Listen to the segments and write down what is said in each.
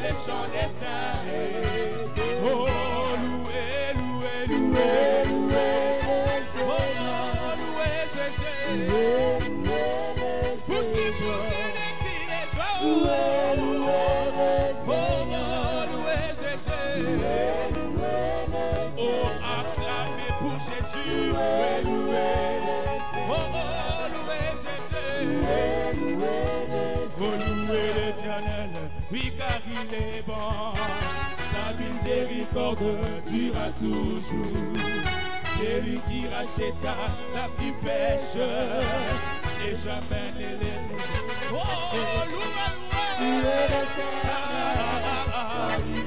les chants des saints. Oh, louez, louez, louez, louez. Oh, louez Jésus. Poussez, poussez des cris de joie. Oh, louez Jésus. Oh, acclamez pour Jésus. Louez, louez. Oh, louez Jésus. Oh, louez l'Éternel, oui, car il est bon. Sa miséricorde durera toujours. C'est lui qui racheta l'âme du pécheur et jamais ne les laisse. Oh, louez, louez.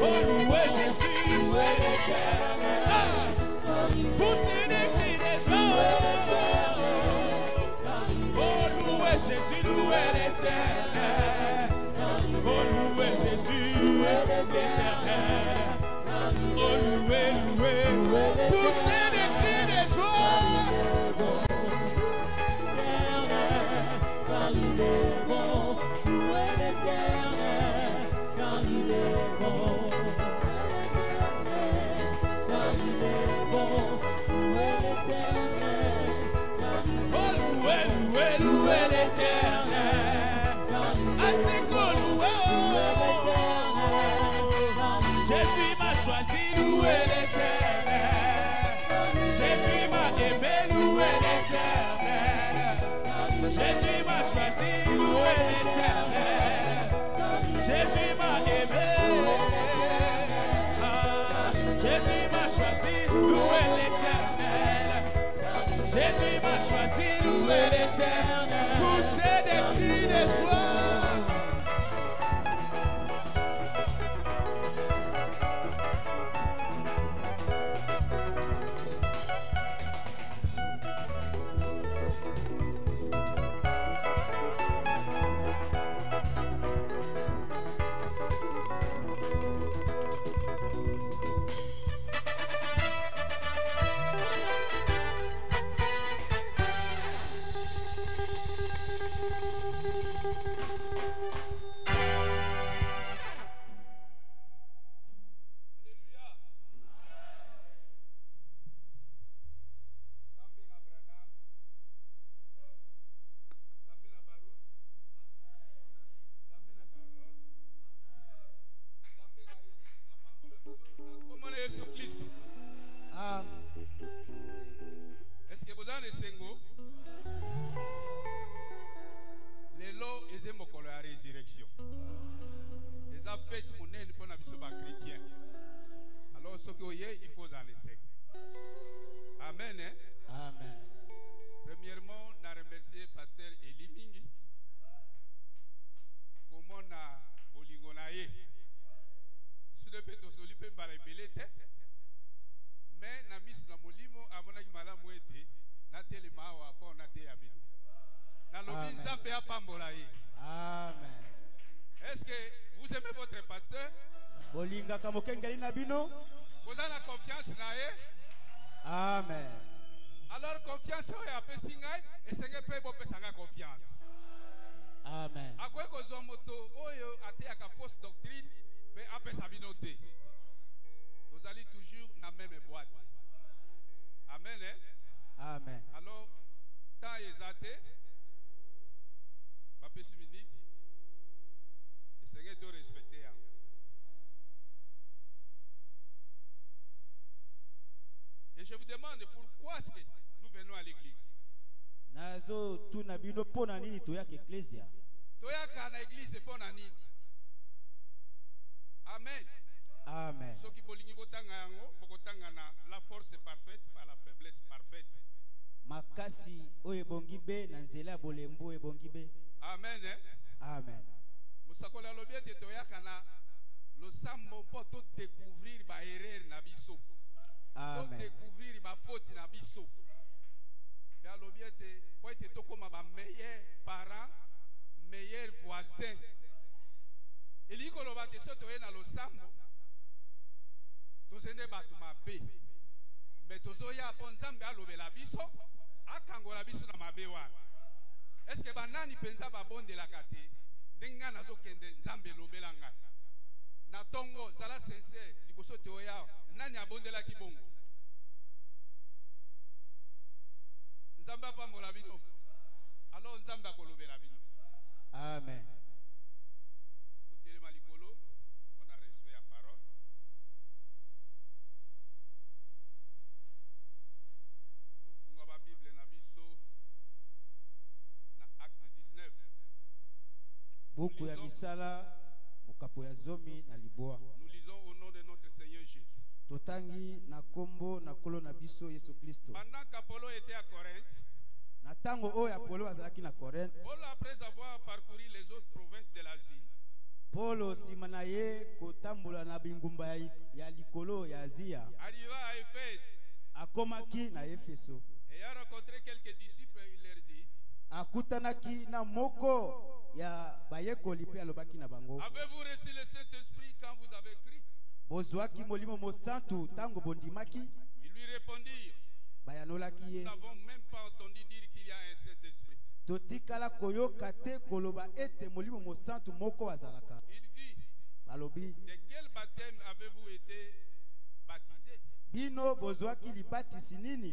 Oh, louez Jésus. Louez l'Éternel. Poussez des cris de joie. Oh, louez Jésus, louez l'Éternel. Oh, louez Jésus, louez l'Éternel. Oh, louez, louez. Poussez des cris de joie. Car il est bon, louez l'Éternel. Car il est bon. Car il est bon, louez l'Éternel. Oh, louez, louez, louez l'Éternel. Assez qu'on loue. Jésus m'a choisi, louez l'Éternel. Jésus m'a aimé, louez l'Éternel. Jésus m'a choisi, louez l'Éternel. Jésus m'a aimé. Jésus m'a choisi, louez l'Éternel. Jésus m'a choisi, louez l'Éternel. Poussez des cris de joie. Est-ce que vous avez les sengo? Les lots et les mots la résurrection. Les affaires mon nez pour n'abisso pas chrétien. Alors ce que vous il faut en laisser. Amen. Hein? Amen. Premièrement, on a remercié pasteur Eli Mingi. Comment on a bolingonaye. Sur le péto solipé par les bellettes. Mais na mis na molimo amona kimala mwete na telema wa pa na te abino na lobi nzambe apambola ye. Amen. Est-ce que vous aimez votre pasteur? Bolinga kamokengeli na bino. Vous avez la confiance na ye? Amen. Alors confiance oyo apesi ngai esenge pe bo pesanga confiance. Amen. Akwe kozwa moto oyo ateyaka fausse doctrine pe apesa bino te. Vous allez toujours dans la même boîte. Amen. Hein? Amen. Alors, tant exaté, ma petite minute, essayez de respecter. Et je vous demande pourquoi est-ce que nous venons à l'église. Nazo tu na bino pona nini toyaka ecclesia. Toyaka na église pona nini. Amen. Amen. Ce qui bolingi botanga yango bokotanga na la force parfaite par la faiblesse parfaite. Makasi oye bongibe na nzela bolembo e bongibe. Amen. Hein? Amen. Musakola lobiete toyaka na lo sambo po to découvrir ba erreur na biso. Amen. To découvrir ba faute na biso. Ya lobiete po ete to koma ba meilleur parent, meilleur voisin. Eliko lobate so toye na lo sambo. Tozende batu mabe. Mais tozoya po nzambe alobela biso, akangola biso na mabe wana. Est-ce que banani penza ba bonde la kate? Ndenga nazo kende nzambe lobela ngai. na tongo zala sincère liboso teoya nani abondela kibongo nzambe apambola bino alors nzambe akolobela bino Amen. otelema likolo on a respect ya parole ofunga ba bible na biso na acte 19 Buku ya misala mukapo ya zomi na liboa. nous lisons au nom de notre Seigneur Jésus. Totangi na kombo na kolo na biso Yesu Kristo. Pendant qu'Apollo était à Corinthe, Na tango oyo Apolo azalaki na Korinthe, Paul, après avoir parcouru les autres provinces de l'Asie, Paulo sima na ye kotambola na bingumba ya likolo ya Azia, arriva à Éphèse akomaki na Efeso. et a rencontré quelques disciples. Il leur dit: Akutanaki na moko ya bayekoli pe alobaki na bango, avez-vous reçu le Saint-Esprit quand vous avez cru? bozwaki molimo mosantu tango bondimaki? Ils lui répondirent: Bayanolaki nous ye, n'avons même pas entendu dire qu'il y a un Saint-Esprit. totikala koyoka te koloba ete molimo mosantu moko azalaka. Il dit: Balobi, de quel baptême avez-vous été baptisé? bino bozwaki libatisi nini?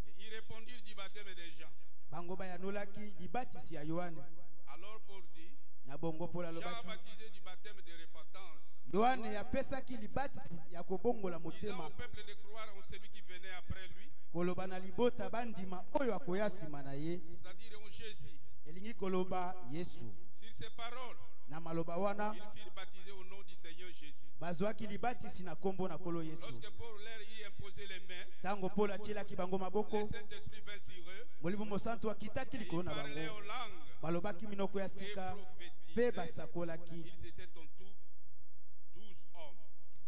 Et ils répondirent: du baptême des Jean. Bango bayanolaki libatisi ya Yohane. Alors Paul dit: Na bongo Paulo Jean a alobaki, baptisé du baptême de repentance, Yohane yapesaki libatisi ya kobongola disant motema, au peuple de croire en celui qui venait après lui, koloba na libota bandima oyo akoya sima na ye, c'est-à-dire en Jésus. elingi koloba Yesu. Sur ces paroles, Na maloba wana ils furent baptisés au nom du Seigneur Jésus. bazwaki libatisi na kombo na kolo Yesu. Lorsque Paul leur y imposait les mains, Tango Paulo atielaki bango le maboko, Saint-Esprit vint sur eux. molimo mosantu akitaki Ils likolo na parlaient bango, aux langues balobaki minoko ya et sika pe prophétisaient. basakolaki. Ils étaient en tout 12 hommes.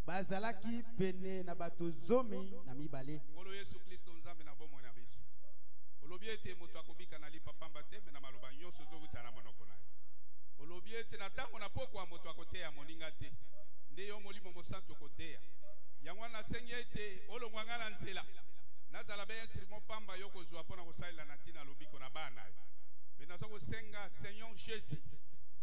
Bazalaki pene na bato zomi na mibale. Polo Yesu Kristo nzambe na bomoi na biso. Olobi ete moto akobika na lipa pamba te me na maloba nyonso ezowuta na monoko na ye. Olobi ete na ntango na pokwa moto akoteya moninga te. Nde yo molimo mosantu okoteya. Yango wana nasengi ete olongwa nga na nzela. Nazala be instrument pamba yo kozwa mpona kosalela na ntina lobiko na bana yo. Me naza kosenga Seigneur Jésus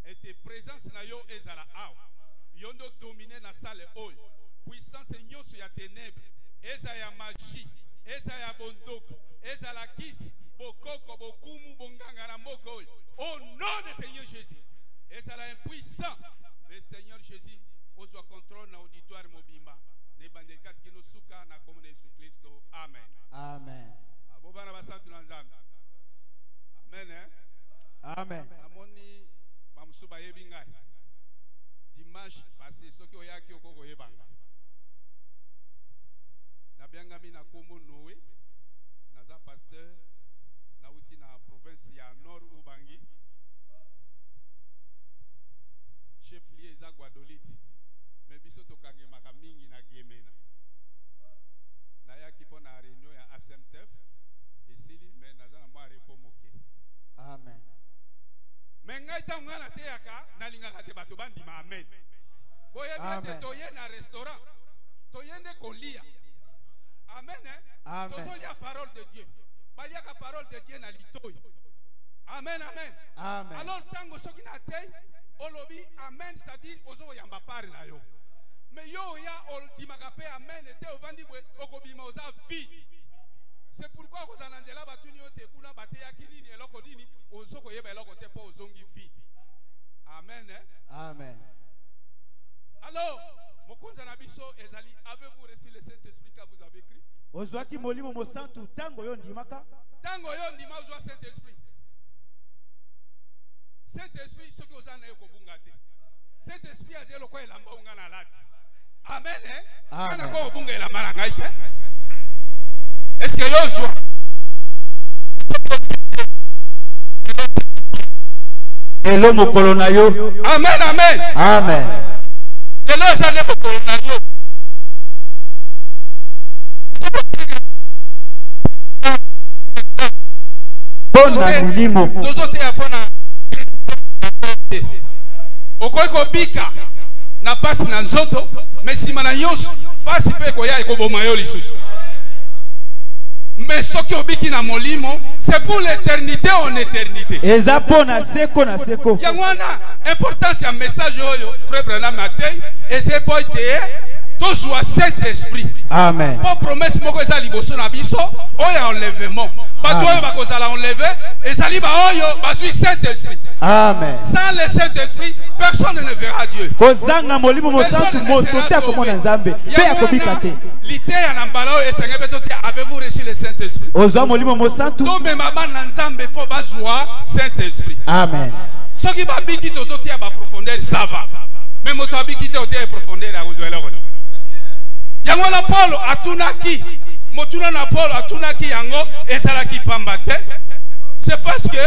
ete présence na yo ezala awa. Yo ndo domine na salle oyo. Puissance nyonso ya ténèbres. Eza ya magie, eza ya bondoko, eza la kisi, bokoko, bokumu, bonganga na moko oyo. Au nom de Seigneur Jésus. Eza la impuissant. Le Seigneur Jésus ozwa contrôle na auditoire mobimba. Ne bandekat kino suka na komone Yesu Kristo. Amen. Amen. Abobana basantu na nzambe. Amen hein. Amen. Amoni bamusuba yebi ngai. Dimanche passé soki oyaki okoko yebanga. Na biangami na kombo Noé, naza pasteur na uti na province ya Nord Ubangi. Chef lié eza Guadolite. Mais biso tokangemaka mingi na Gemena. Na yaki po na réunion ya ASMTF esili mais naza na mwa repo moke. Amen. Mais ngai tango ngana teyaka nalingaka te bato bandima amen. Boyeba te toye na restaurant. Toyende kolia. Amen. Amen. Tozo lia parole de Dieu. Balia ka parole de Dieu na litoyi. Amen, amen. Amen. Alors tango soki na tei olobi amen, c'est-à-dire ozo yamba pare na yo. Mais yo ya oldimaka pe amen ete ovandi bwe okobima oza vide. C'est pourquoi vous en angela batuni ote kuna bateya kinini eloko nini ozo koyeba eloko te po ozongi vide. Amen. Amen. Alors, mokonza na biso ezali, avez-vous reçu le Saint-Esprit quand vous avez écrit? Ozwaki molimo mosantu tango yo ndimaka? Tango yo ndima ozwa Saint-Esprit. Saint-Esprit soki ozana yo kobunga te. Saint-Esprit azelo ko elamba unga na lati. Amen. Amen. Kana ko bunga elamba na ngai te. Est-ce que yo ozwa? Elo mokolo na yo. Amen, amen. Amen. Elo ezali mokolo na yo. Pona milimo. Tozote ya pona. Okoki kobika na pasi na nzoto, mais sima na nyonso pasi pe koya ekoboma yo lisusu. Mais soki obiki na molimo, c'est pour l'éternité en éternité. Eza pona seko na seko. Yango wana importance ya message oyo frère Branham atei et c'est pour tous soit Saint-Esprit. Amen. Pour promesse moko eza liboso na biso oya enlèvement. Bato oyo bakozala enlevé ezali ba oyo bazui Saint-Esprit. Amen. Sans le Saint-Esprit, personne ne verra Dieu. Kozanga molimo mosantu moto te akomona nzambe pe akobika te. Liteya na mbala oyo esenge beto te avez-vous reçu le Saint-Esprit? Ozwa molimo mosantu. Tombe mama na nzambe po bazwa Saint-Esprit. Amen. Soki babiki tozote ya ba profondeur ça va. Mais moto abiki te ote ya profondeur ya kozwela kono. Yango na Paul atunaki motuna na Paul atunaki yango ezalaki pamba te. C'est parce que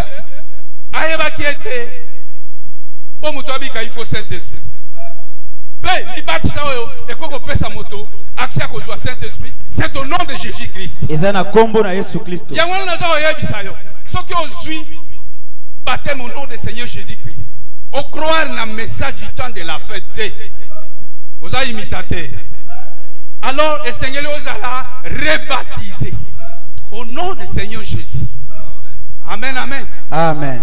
ayebaki ete po moto abika il faut Saint-Esprit. Pe libatisa oyo ekoko pesa moto accès à kozwa Saint-Esprit, c'est au nom de Jésus-Christ. Ezana kombo na Yesu Kristo. Yango na za oyebisa yo. Soki ozwi baptême au nom de Seigneur Jésus-Christ. Au croire na message du temps de la fête aux imitateurs. Alors, le Seigneur nous a rebaptisé au nom du Seigneur Jésus. Amen, amen. Amen.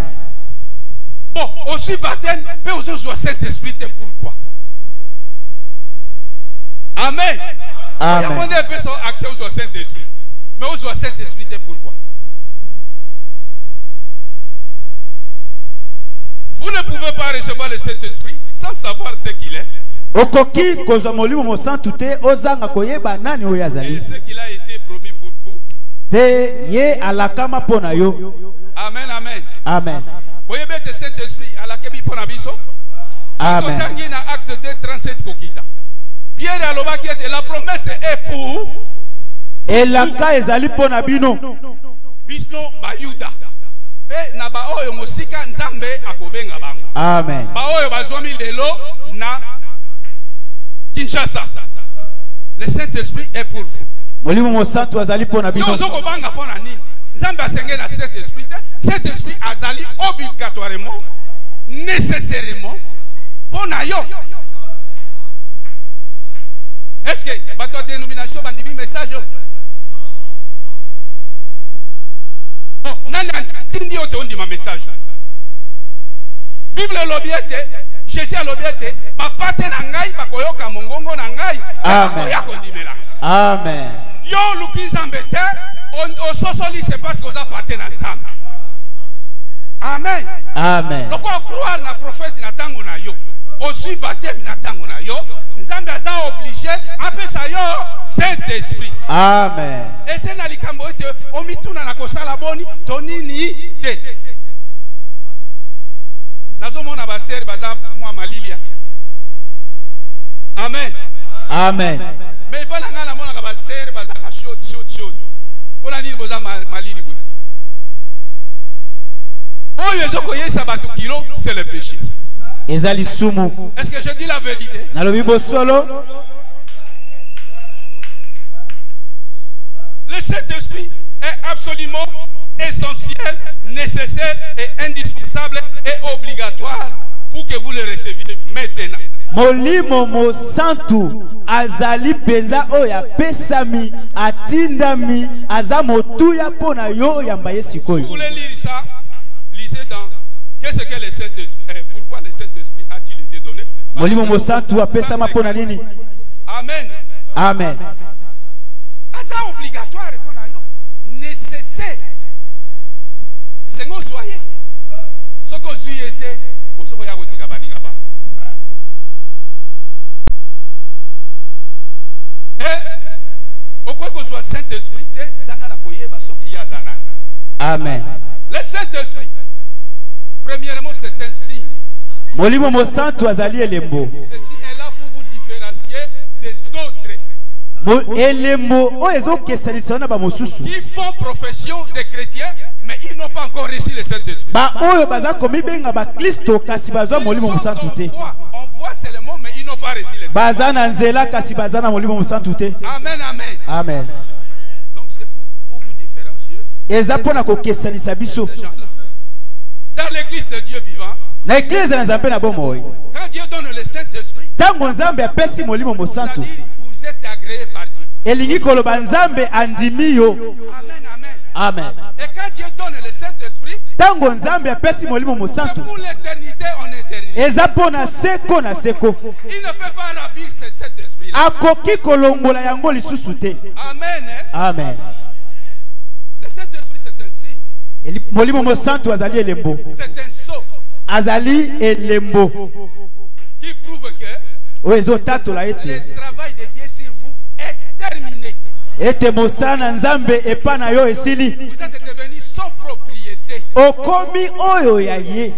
Bon, aussi baptême, mais aussi au Saint-Esprit, pourquoi? Amen. Amen. Il y a des accès au Saint-Esprit. Mais au Saint-Esprit, pourquoi? Vous ne pouvez pas recevoir le Saint-Esprit sans savoir ce qu'il est. Okoki kozwa molimo mosantu te ozanga koyeba nani oyo azali. Et ce qu'il a été promis pour vous. Pe ye alakama pona yo. Amen, amen. Amen. Voyez bien le Saint-Esprit alakebi pona biso. Amen. Quand dans acte 2 37 kokita. Pierre alobaki ete la promesse est pour elaka ezali pona bino. Bisno bayuda. E na ba oyo mosika nzambe akobenga bango. Amen. Ba oyo bazomi lelo na Kinshasa. Le Saint-Esprit est pour vous. Molimo mosantu azali pona bino. Nous sommes banga pona nini? Nzambe asengé na Saint-Esprit. Saint-Esprit azali obligatoirement, nécessairement pona yo. Est-ce que bato dénomination bandimi message? Bon, nani tindi ote ondi ma message. Bible lobiete, Jésus lobiete, papa te na ngai bakoyoka mongongo na ngai, bakoya kondimela. Amen. Yo luki nzambe te, on sosoli c'est parce que oza pate na nzambe. Amen. Amen. Loko croire na prophète na tango na yo, osui baptême na tango na yo, nzambe aza obligé apesa yo Saint-Esprit. Amen. Et c'est na likambo ete omituna na kosala boni tonini te. Nazomona ba sœur baza mwa malilia. Amen. Amen. Mais pas na ngana mona ka ba sœur baza ka short. Pona nini boza malili bwe. Oyo ezoko yesa batu kilo, c'est le péché. Ezali sumu. Est-ce que je dis la vérité? Nalobi bosolo. Le Saint-Esprit est absolument essentiel, nécessaire et indispensable et obligatoire pour que vous le receviez maintenant. Molimo mosantu azali penza oya pesami atindami azamotuya pona yo yamba yesikoyo. Vous voulez lire ça? Lisez dans qu'est-ce que le Saint-Esprit, pourquoi le Saint-Esprit a-t-il été donné? Molimo mosantu apesama pona nini? Amen. Amen. Aza obligatoire pona yo, nécessaire. C'est ngo soyez. Ce que vous était aux oya kotika baninga ba. Et au quoi que soit Saint-Esprit, zanga na koyeba soki ya zana. Amen. Le Saint-Esprit, premièrement, c'est un signe. Molimo mosantu azali elembo. Ceci est là pour vous différencier des autres. Elembo oyezo kesanisa na ba mosusu. Qui font profession de chrétiens, mais ils n'ont pas encore reçu le Saint-Esprit. Ba oyo baza komi benga ba Kristo kasi bazwa molimo mosantu te. On voit seulement, mais ils n'ont pas reçu le Saint-Esprit. Baza na nzela kasi baza na molimo mosantu te. Amen, amen. Amen. Donc c'est pour vous différencier. Eza pona ko kesanisa biso. Dans l'église de Dieu vivant, na église na nzambe na bomoyi. Quand Dieu donne le Saint-Esprit, tango nzambe apesi molimo mosantu, vous êtes agréé par Dieu. Elingi koloba nzambe andimi yo. Amen, amen. Amen. Et quand Dieu donne le Saint-Esprit, tango nzambe apesi molimo mosantu, c'est pour l'éternité en éternité. Ezapo na seko na seko. Il ne peut pas ravir cet esprit. Akoki kolongola yango lisusu te. Amen. Amen. Le Saint-Esprit c'est un signe. Molimo mo santo azali elembo. C'est un sceau. Azali elembo. Qui prouve que Oezo tato la ete. le travail de Dieu sur vous est terminé. Ete mosana nzambe epa na yo esili. Vous êtes devenu son propriété. Okomi oyo ya ye.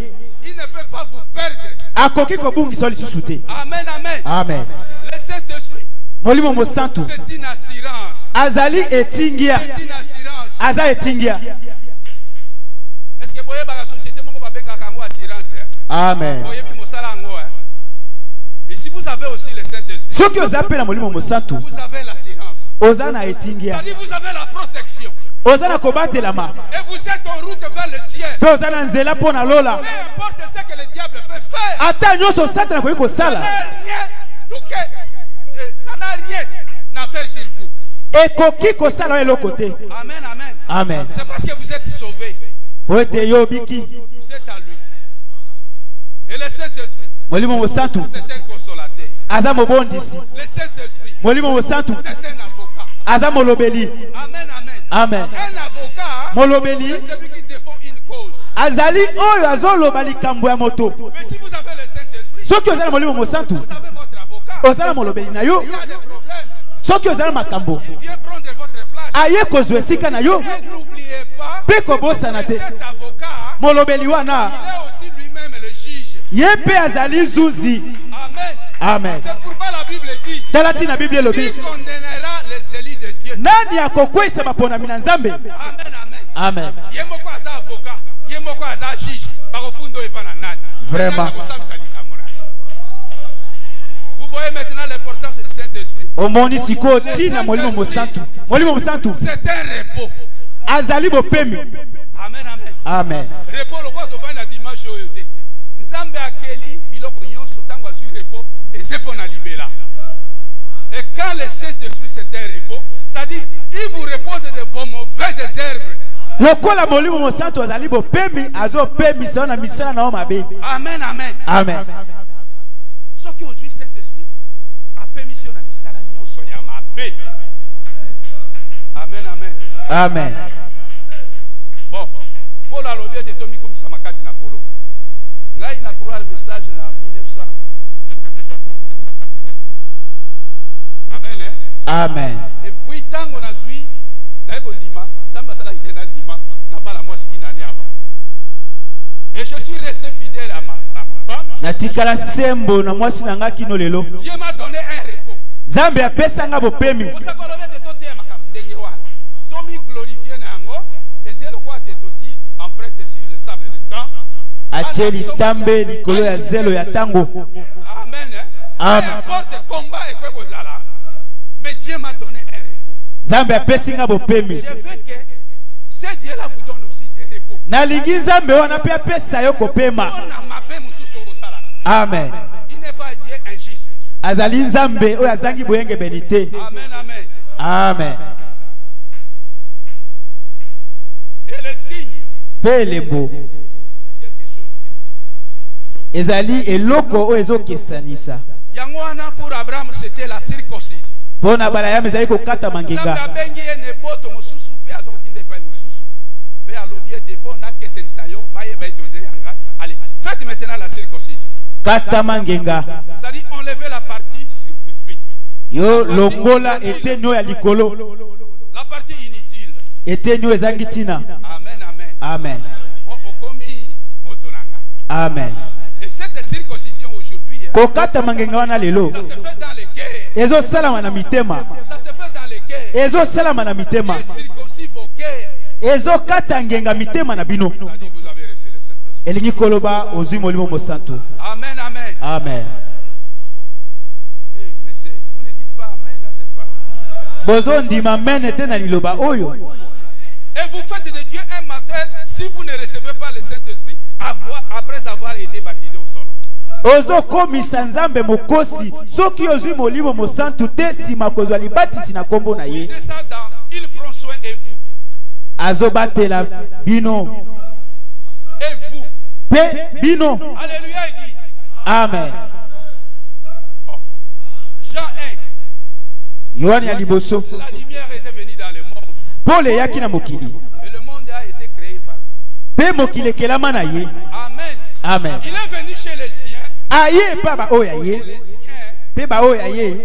Il ne peut pas vous perdre. Akoki kobungisa lisusu te. Amen, amen. Amen. Le Saint-Esprit, Molimo mo santo c'est une assurance. azali etingia. C'est une assurance. Aza etingia. Est-ce que vous voyez la société, vous avez une assurance? Amen. Vous voyez, et si vous avez aussi le Saint-Esprit, Soki ozape na molimo mo santo vous avez l'assurance. ozana etingia. C'est-à-dire vous avez la protection. Ozana kobatelama. Et vous êtes en route vers le ciel. Pe ozana nzela pona lola. Peu importe ce que le diable peut faire. Ata nyonso satana koki Ça kosala. n'a rien. Donc, ça n'a rien à faire sur vous. Ekoki kosala eloko te. Amen, amen. Amen. C'est parce que vous êtes sauvés. Po ete yo biki. Vous êtes à lui. Et le Saint-Esprit, Molimo mo santo c'est un consolateur. aza mobondisi. Le Saint-Esprit, Molimo mo santo c'est un avocat. aza molobeli. Amen, amen. Amen. Un avocat, Molobeli c'est celui qui défend une cause. azali oyo azoloba likambo ya moto. Mais si vous avez le Saint-Esprit, Soki ozala molimo mo santo vous avez votre avocat. ozala molobeli na yo. Il y a des problèmes. Soki ozala makambo Il vient prendre votre place. aye kozwa esika na yo. Et n'oubliez pas Pe kobosana que te. cet avocat, Molobeli il wana est aussi lui-même le juge. ye pe azali zuzi. Amen. Amen. C'est pourquoi la Bible dit, Tala tina Bible qui elobi. condamnera les élus de Dieu. Nani akokwesa maponami na Nzambe? Amen, amen. Amen. Ye moko aza avocat, ye moko aza juge, bakofundo epa na nani. Vraiment. Vous voyez maintenant l'importance du Saint-Esprit. Omoni siko tina molimo mo santo. Molimo mo santo C'est un repos. azali bopemi. Amen, amen. Amen. Repos le quoi tu fais na dimanche oyo te. Nzambe akeli biloko nyonso tango azwi repos et c'est pour na libela. Et quand le Saint-Esprit c'est un repos, ça dit il vous repose de vos mauvaises herbes. Lokola molimo mo santo azali bopemi azopemi sana misala na o mabe. Amen, amen. Amen. Ceux qui ont joué Saint-Esprit a permission na misala nyonso ya mabe. Amen, amen. Amen. Bon, Paul a lobby de Tommy comme ça makati na polo. Ngai na croire le message na 1900. Amen. Amen. Et puis tango na zui na ko ndima, samba sala itena ndima na bala mwasi inani avant. Et je suis resté fidèle à ma femme. Natikala sembo na mwasi na nga kino lelo. Dieu m'a donné un repos. Nzambe apesa nga bopemi. Osa ko lobby de tote makam ndenge wana. Tommy glorifié na ngo, et c'est le quoi de toti emprunté sur le sable de temps. Acheli tambe likolo ya zelo ya tango. Amen. Amen. Peu importe combat et quoi que ça là, mais Dieu m'a donné un repos. Nzambe apesi nga bopemi. Je veux que ce Dieu là vous donne aussi des repos. Nalingi Nzambe wana pe apesa yo kopema. On a ma paix mususu au sala. Amen. Il n'est pas Dieu injuste. Azali Nzambe oyo azangi boyenge benite. Amen, amen. Amen. Et le signe, Pe elembo c'est quelque chose qui différencie les autres. ezali eloko oyo ezokesanisa. Yango wana pour Abraham c'était la circoncision. Pona bala ya ezali kokata Nzambe mangenga. abengi ye ne boto mususu pe azokotinde pa mususu. Pe alobi ete po na kesenisa yo baye baitoze yanga. Allez, faites maintenant la circoncision. Kata mangenga. Ça dit enlever la partie superflue. Yo longola eteni oyo ya likolo. La partie inutile. Eteni oyo ezangi tina. Amen, amen. Amen. Okomi motonanga. Amen. Et cette circoncision aujourd'hui, Kokata mangenga wana lelo. ça se fait dans les cœurs. Ezo salama na mitema. Ça se fait dans les cœurs. Ezo salama na mitema. Dieu circoncis vos cœurs. Ezo kata ngenga mitema na bino. Ça dit vous avez reçu le Saint-Esprit. Elingi koloba ozwi molimo mo santo. Amen, amen. Amen. Eh, mais vous ne dites pas amen à cette parole. Bozo ndima mene te na liloba oyo. Et vous faites de Dieu un matin si vous ne recevez pas le Saint-Esprit après avoir été baptisé au son nom. Ozo komisa Nzambe mokosi soki ozwi molimo mo santo te sima kozwa libatisi na kombo na ye. C'est ça dans il prend soin et vous. Azobatela bino. Et vous. Pe bino. Alléluia église. Amen. Oh. Jean 1. Yohani ya liboso. La lumière était venue dans le monde. Paul yaki na mokili. Et le monde a été créé par lui. Pe mokili kelama na ye. Amen. Amen. Il est venu chez les siens. Aye pa ba oya ye. Les siens Pe ba oya ye.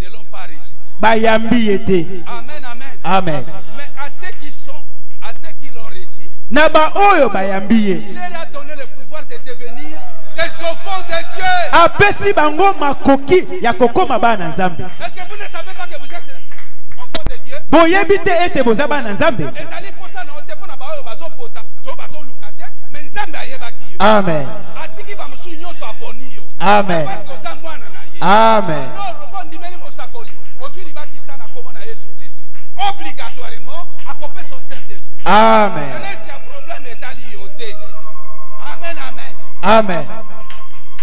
ne l'ont pas reçu. Ba yambi yete. Amen, amen. Amen. Mais à ceux qui l'ont reçu, Na ba oyo ba yambi ye. il leur a donné le pouvoir de devenir des enfants de Dieu. Apesi bango makoki ya kokoma bana nzambe. Est-ce que vous ne savez pas que vous êtes enfants de Dieu? Boyebi te ete boza bana nzambe. Ezali posa na ote pona ba oyo bazo pota, to bazo lukate, mais nzambe ayebaki yo. Amen. Atiki ba musu nyonso aponi yo. Amen. Parce que oza mwana na ye. Amen. Non, ko ndimeli mosakoli. Ozwi libatisa na kombo na Yesu Kristo. Obligatoirement akope son Saint-Esprit. Amen. Reste ya problème etali yo te. Amen, amen. Amen.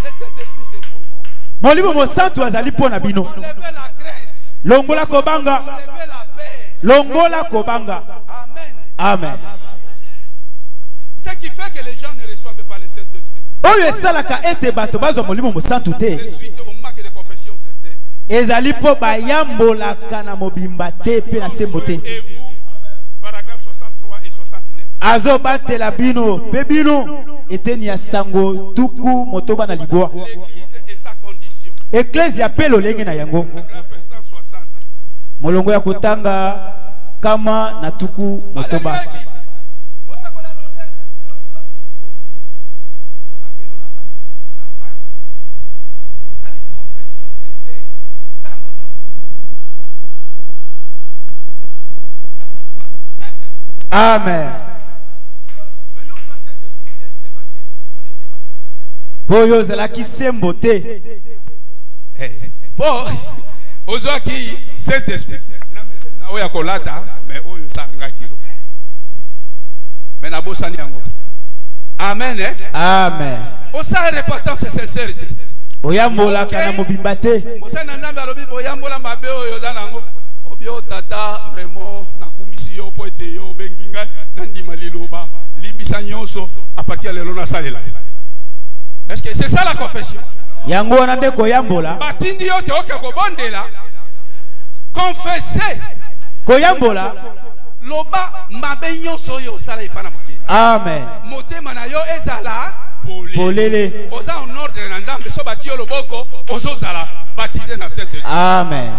Le Saint-Esprit c'est pour vous. Molimo mosantu azali pona bino. Enlevez la crainte. Longola kobanga. Enlevez la paix. Longola kobanga. Amen. Amen. Ce qui fait que les gens ne reçoivent pas le Saint-Esprit. Oyo esalaka ete bato bazwa molimo mosantu te. C'est suite au manque de confession sincère. Ezali po bayambolaka na mobimba te pe na sembo te. Et vous, paragraphe 63 et 69. Azobatela bino pe bino eteni ya sango tuku motoba na libwa. L'église et sa condition. Ecclesia pe lolenge na yango. Paragraphe 160. Molongo ya kotanga kama na tuku motoba. L'église. Amen. Boyo zalaki sembo te. Bon, ozwaki Saint-Esprit. Na meseli na oya kolata, mais oyo sanga kilo. Mais na bosani yango. Amen. Amen. Osa repentance et sincérité. Oyambolaka na mobimba te. Mosana nzambe alobi boyambola mabe oyo za nango. Obio tata vraiment na kumisi yo po ete yo benginga na ndima liloba limbisa nyonso à partir de lelo salela. Est-ce que c'est ça la confession? Yango wana nde koyambola. Batindi yo te oke kobondela. Confesser. Koyambola. Loba mabe nyonso yo sala epana mokili. Amen. Motema na yo ezala polele. Oza en ordre na nzambe so bati yo loboko ozozala baptisé na Saint-Esprit. Amen.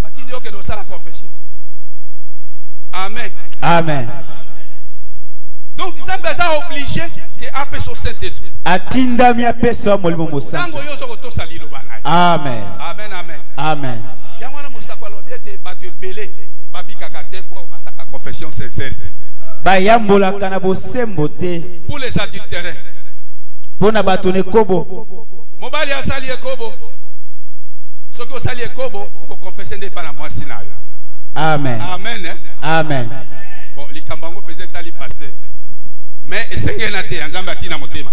Batindi yo ke do sala confession. Amen. Amen. Donc nzambe aza obligé que ape so Saint-Esprit. Atinda mi apeso molimo mosantu. Tango yo soko to sali lo bana. Amen. Amen, amen. Amen. Yangwana mosako alobi ete bato ebele babikaka te po basaka confession sincère. Bayambolaka na bosembo te. Pour les adultérins. Pona bato ne kobo. Mobali asali ekobo. Soki osali ekobo oko confesser nde pa na mwasi na yo. Amen. Amen. Amen. Bon, likambango peut-être ali pasteur. Mais esengena te nzambe atina motema.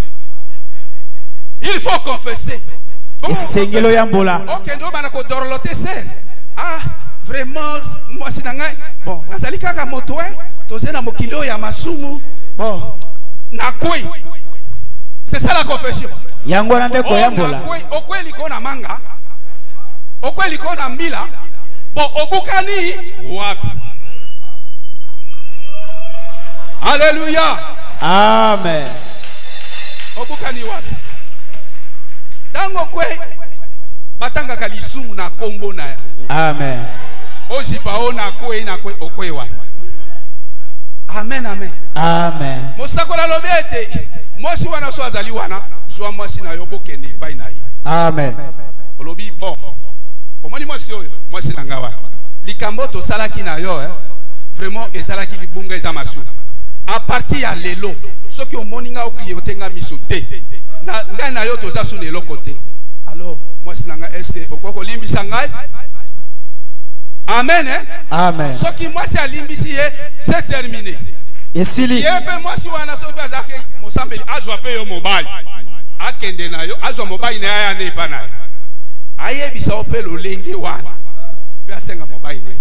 Il faut confesser. Esengelo yambola. OK, ndo bana ko dorloter ser. Ah, vraiment mwasi na ngai. Bon, nazali kaka moto toze na mokilo ya masumu. Bon, na koi. C'est ça la confession. Yango na nde koyambola. Okweli kona manga. Okweli kona mbila. Bon, obukani wapi? Alléluia. Amen. Obukani wapi? Tango kwe batanga kalisumu na kombo na yango. Amen. Ozipa ona kwe na kwe okwe wapi? Amen, amen. Amen. Mosakola lobete. Mwasi wana so azali wana, so mwasi na yo bokende pai na ye. Amen. Olobi bon. Omoni mwasi oyo, mwasi na ngawa. Likambo to salaki na yo vraiment ezalaki libunga eza masu. À partir ya lelo, soki omoni nga okliyote nga miso te. Na ngai na yo toza su lelo côté. Alors, mwasi na nga est-ce okoko limbisa ngai? Amen. Amen. Soki mwasi alimbisi ye, c'est terminé. Esili. Yepe mwasi wana soki azaki mosambeli azwa pe yo mobali. Akende na yo, azwa mobali na ya ne pa na. Ayebisa ope lolenge wana. Pe asenga mobali ne.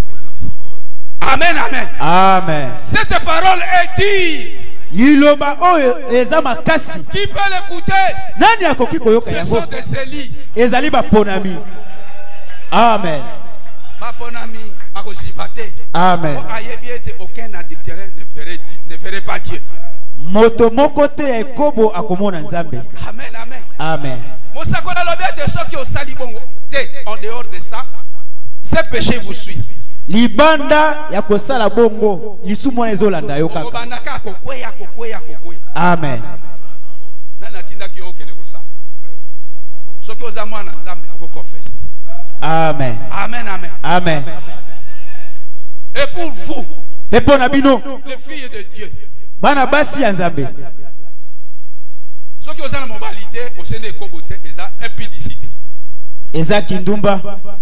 Amen, amen. Amen. Cette parole est dit liloba oyo eza makasi. Qui peut l'écouter? Nani akoki koyoka Ce yango? sont des élits. Ezali baponami. Amen. Baponami akosipate. Amen. Aucun adultère ne ferait pas Dieu. Moto moko te ya ekobo akomona nzambe. Amen, amen. Amen. Mosakola lobete soki osali bongo te en dehors de ça, ce péché vous suit. Libanda ya kosala bongo lisumu na ezolanda yo kaka. Obandaka kokweya. Amen. Nana tinda ki okene kosala. Soki oza mwana nzambe okokonfesse. Amen. Amen, amen. Amen. Et pour vous, Pepo bino, les filles de Dieu, bana basi ya nzambe. ceux qui ont la moralité, au sein des cobotés, ils ont impudicité. Eza kindumba.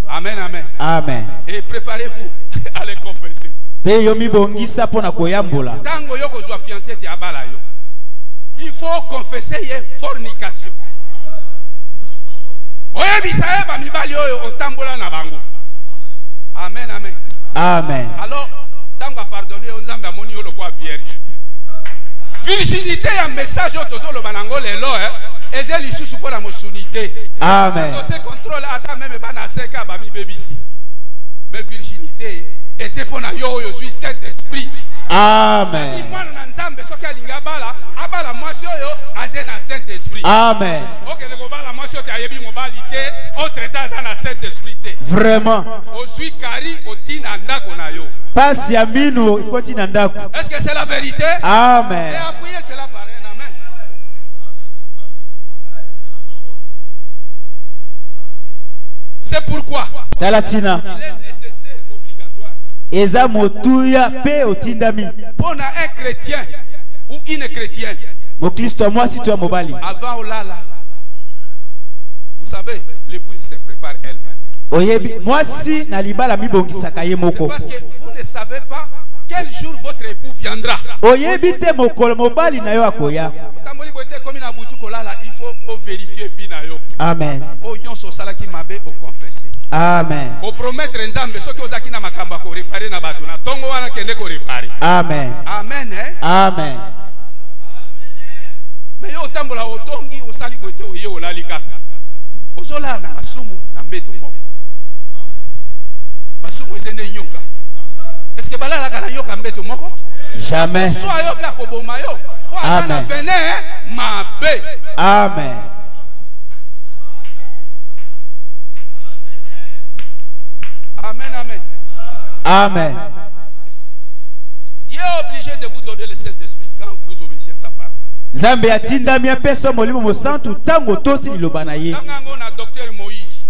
Amen, amen. Amen. Et préparez-vous à les confesser. Pe yomi bongisa pona koyambola. Tango yoko zwa fiancé ti abala yo. Il faut confesser ye fornication. Oye bisaye ba mibali oyo otambola na bango. Amen, amen. Amen. Alors, tango pardonner on nzambe amoni yo lokwa vierge. Virginité ya message otozolo banango lelo eze lisusu pona mosunité. Amen. Ça se contrôle ata même bana seka ba mi bebisi. Mais virginité et c'est pour yo yo suis Saint-Esprit. Amen. Mwana na nzambe soki alinga abala mwasi oyo aze na Saint-Esprit. Amen. OK le kobala mwasi oyo ayebi mobali te autre temps aza na Saint-Esprit te. Vraiment. O suis kari otina ndako na yo. Pasi ya minu ikoti na ndako. Est-ce que c'est la vérité? Amen. Et appuyez cela par un amen. C'est pourquoi Talatina. il est nécessaire, obligatoire. Eza motuya pe otindami. Pour un chrétien ou une chrétienne, Mo Kristo moi si tu as mobali. avant Olala, vous savez, l'épouse se prépare elle-même. Oyebi mwasi na libala mibongisaka ye C'est moko. parce que vous ne savez pas quel jour votre époux viendra. Oyebi te mokolo mobali na yo akoya. Il faut vérifier binayo. Amen. O yonso salaki mabe o confesser. Amen. O promettre nzambe soki ozaki na makamba ko réparer na bato na tongo wana kende ko réparer. Amen. Amen. Amen. Mais yo tambola otongi osali bote oye olali kaka. Ozola na masumu na mbeto moko. Masumu ezende nyoka. Est-ce que balala kana nyoka mbeto moko? Jamais. Soit yo bla ko boma yo. Amen. Mabe. Amen. Amen, amen. Amen. Dieu est obligé de vous donner le Saint-Esprit quand vous obéissez à sa parole. Nzambe atindami apeso molimo mosantu tango tosi liloba na ye. Tangango na docteur Moïse,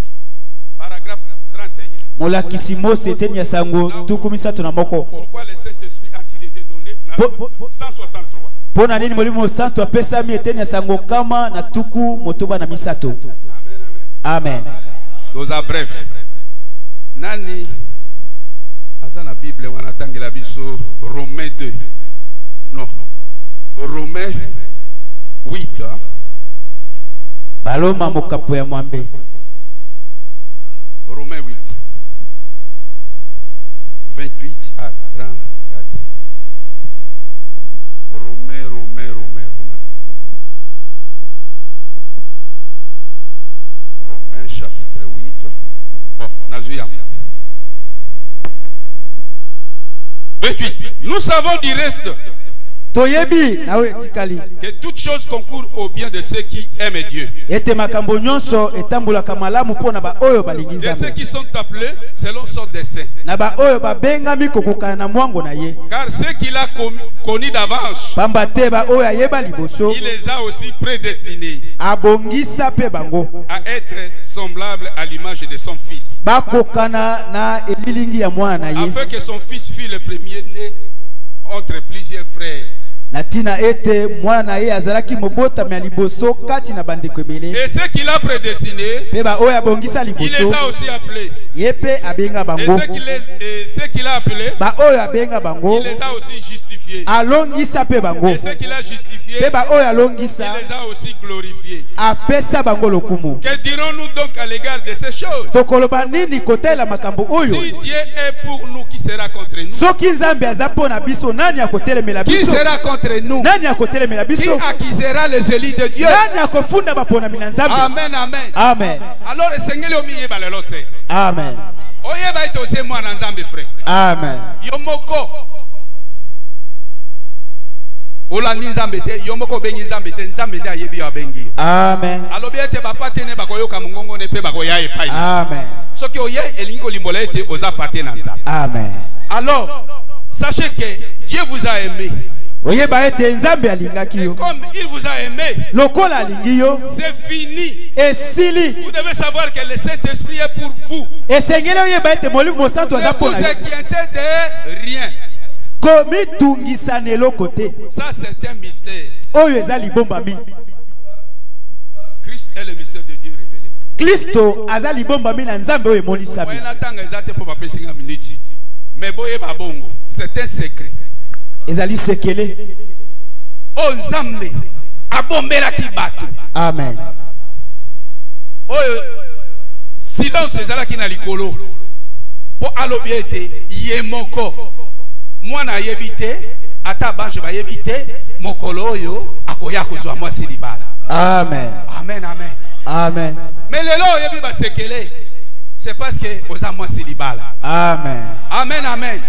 paragraphe 31. Molakisi Mose eteni ya sango tukumisatu na moko. Pourquoi le Saint-Esprit a-t-il été donné dans 163? Pona nini molimo mosantu apesami eteni ya sango kama na tuku motoba na misato. Amen. Toza bref. Nani azana Bible wanatangela biso Romains 2. Non. Romains 8. Baloma mokapo ya mwambe. Romains 8. 28 à 34. Romains. Romains chapitre 8. Bon, Nazuya. 28. Nous savons du reste Toyebi nawe tikali. que toutes choses concourent au bien de ceux qui aiment Dieu. Ete makambo nyonso etambulaka malamu pona ba oyo balingi De ceux Nzambe. qui sont appelés selon son dessein. Na ba oyo babengami kokokana na mwango na ye. Car ceux qu'il a connus d'avance, Pamba te ba oyo ayeba liboso il les a aussi prédestinés abongisa pe bango. à être semblables à l'image de son fils, Bakokana na elilingi ya mwana na ye. afin que son fils fût le premier-né entre plusieurs frères. Natina ete mwana na ye azalaki mobotami ya liboso kati na bandeko ebele. Et ceux qu'il a prédestinés, Pe ba oyo abongisa il les liboso a aussi appelés. ye pe abenga Et bango. ceux qu'il a appelés, Ba oyo abenga bango il les a aussi justifiés. alongisa pe bango. Et ceux qu'il a justifiés, Pe ba oyo il alongisa les a aussi glorifiés. apesa bango lokumu. Que dirons-nous donc à l'égard de ces choses? Tokoloba nini kotela makambo oyo? Si Dieu est pour nous, qui sera contre nous? Soki Nzambe aza pona biso nani akotelemela Qui biso? sera contre contre nous? Nani akotelemela Qui biso? accusera les élus de Dieu? Nani akofunda baponami na Nzambe? Amen, amen. Amen. Alors, le Seigneur le miye balelo se. Amen. Oye ba ito se mwana Nzambe frère. Amen. Yomoko. Olandi Nzambe te, yomoko bengi Nzambe te, Nzambe nde ayebi yo abengi. Amen. Alobi ete bapate ne bakoyoka mongongo ne pe bakoya epai. Amen. Soki oye elingi kolimbola ete oza pate na Nzambe. Amen. Alors, sachez que Dieu vous a aimé. Oyeba ete Nzambe alingaki yo. Comme il vous a aimé, Lokola alingi yo, c'est fini. esili. Vous devez savoir que le Saint-Esprit est pour vous. Esengeli oyeba ete Molimo Mosantu Ne aza vous pona yo. inquiétez de rien. Komitungisa na eloko te. Ça, c'est un mystère. Oyo eza libombami. Christ est le mystère de Dieu révélé. Kristo aza libombami na Nzambe oyo emonisami. Moi, n'attends exactement pour ma personne minute. Mais boye babongo, c'est un secret. Ezali sekele. Oh Nzambe, abombela ki bato. Amen. Oyo silence ezala ki na likolo. Po alobi ete yemoko. Mwana yebite, ata banjo ba yebite, mokolo oyo akoya kozwa mwasi libala. Amen. Amen, amen. Amen. Mais lelo yebi ba sekele. C'est parce que oza mwasi libala. Amen. Amen, amen.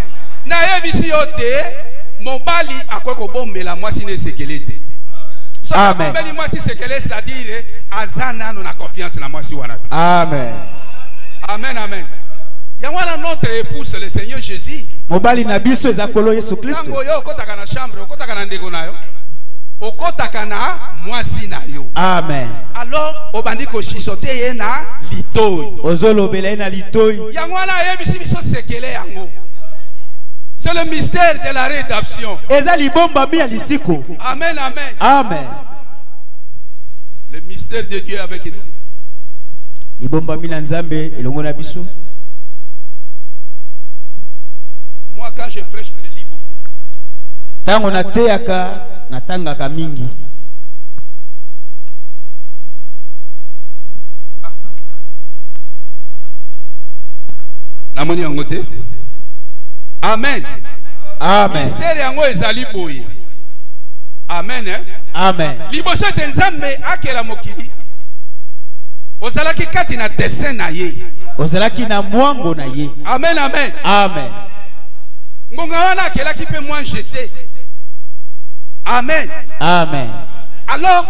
Na yebisi yote. Mobali akwe ko bombela mwasi ne sekelete. So Amen. bombeli mwasi sekele, c'est-à-dire azana no na confiance na mwasi wana. Amen. Amen, amen. Yangwana notre épouse le Seigneur Jésus. Mobali na biso eza kolo Yesu Kristo. Tango yo okotaka na chambre, okotaka na ndeko na yo. Okotaka na mwasi na yo. Amen. Alors obandi ko shisote ye na litoyi. Ozolobela na litoyi. Yangwana yebisi biso sekele yango. C'est le mystère de la rédemption. Ezali bomba mi alisiko. Amen, amen. Amen. Le mystère de Dieu avec nous. Libomba mi na Nzambe elongo na biso. Moi quand je prêche, je lis beaucoup. Tango nateyaka natangaka mingi. Namoni yango te. Amen. Amen. Mystère yango ezali boye. Amen. Amen. Liboso te Nzambe akela mokili. Ozalaki kati na dessin na ye. Ozalaki na mwango na ye. Amen, amen. Amen. Ngonga wana akelaki pe moi jeté. Amen. Amen. Alors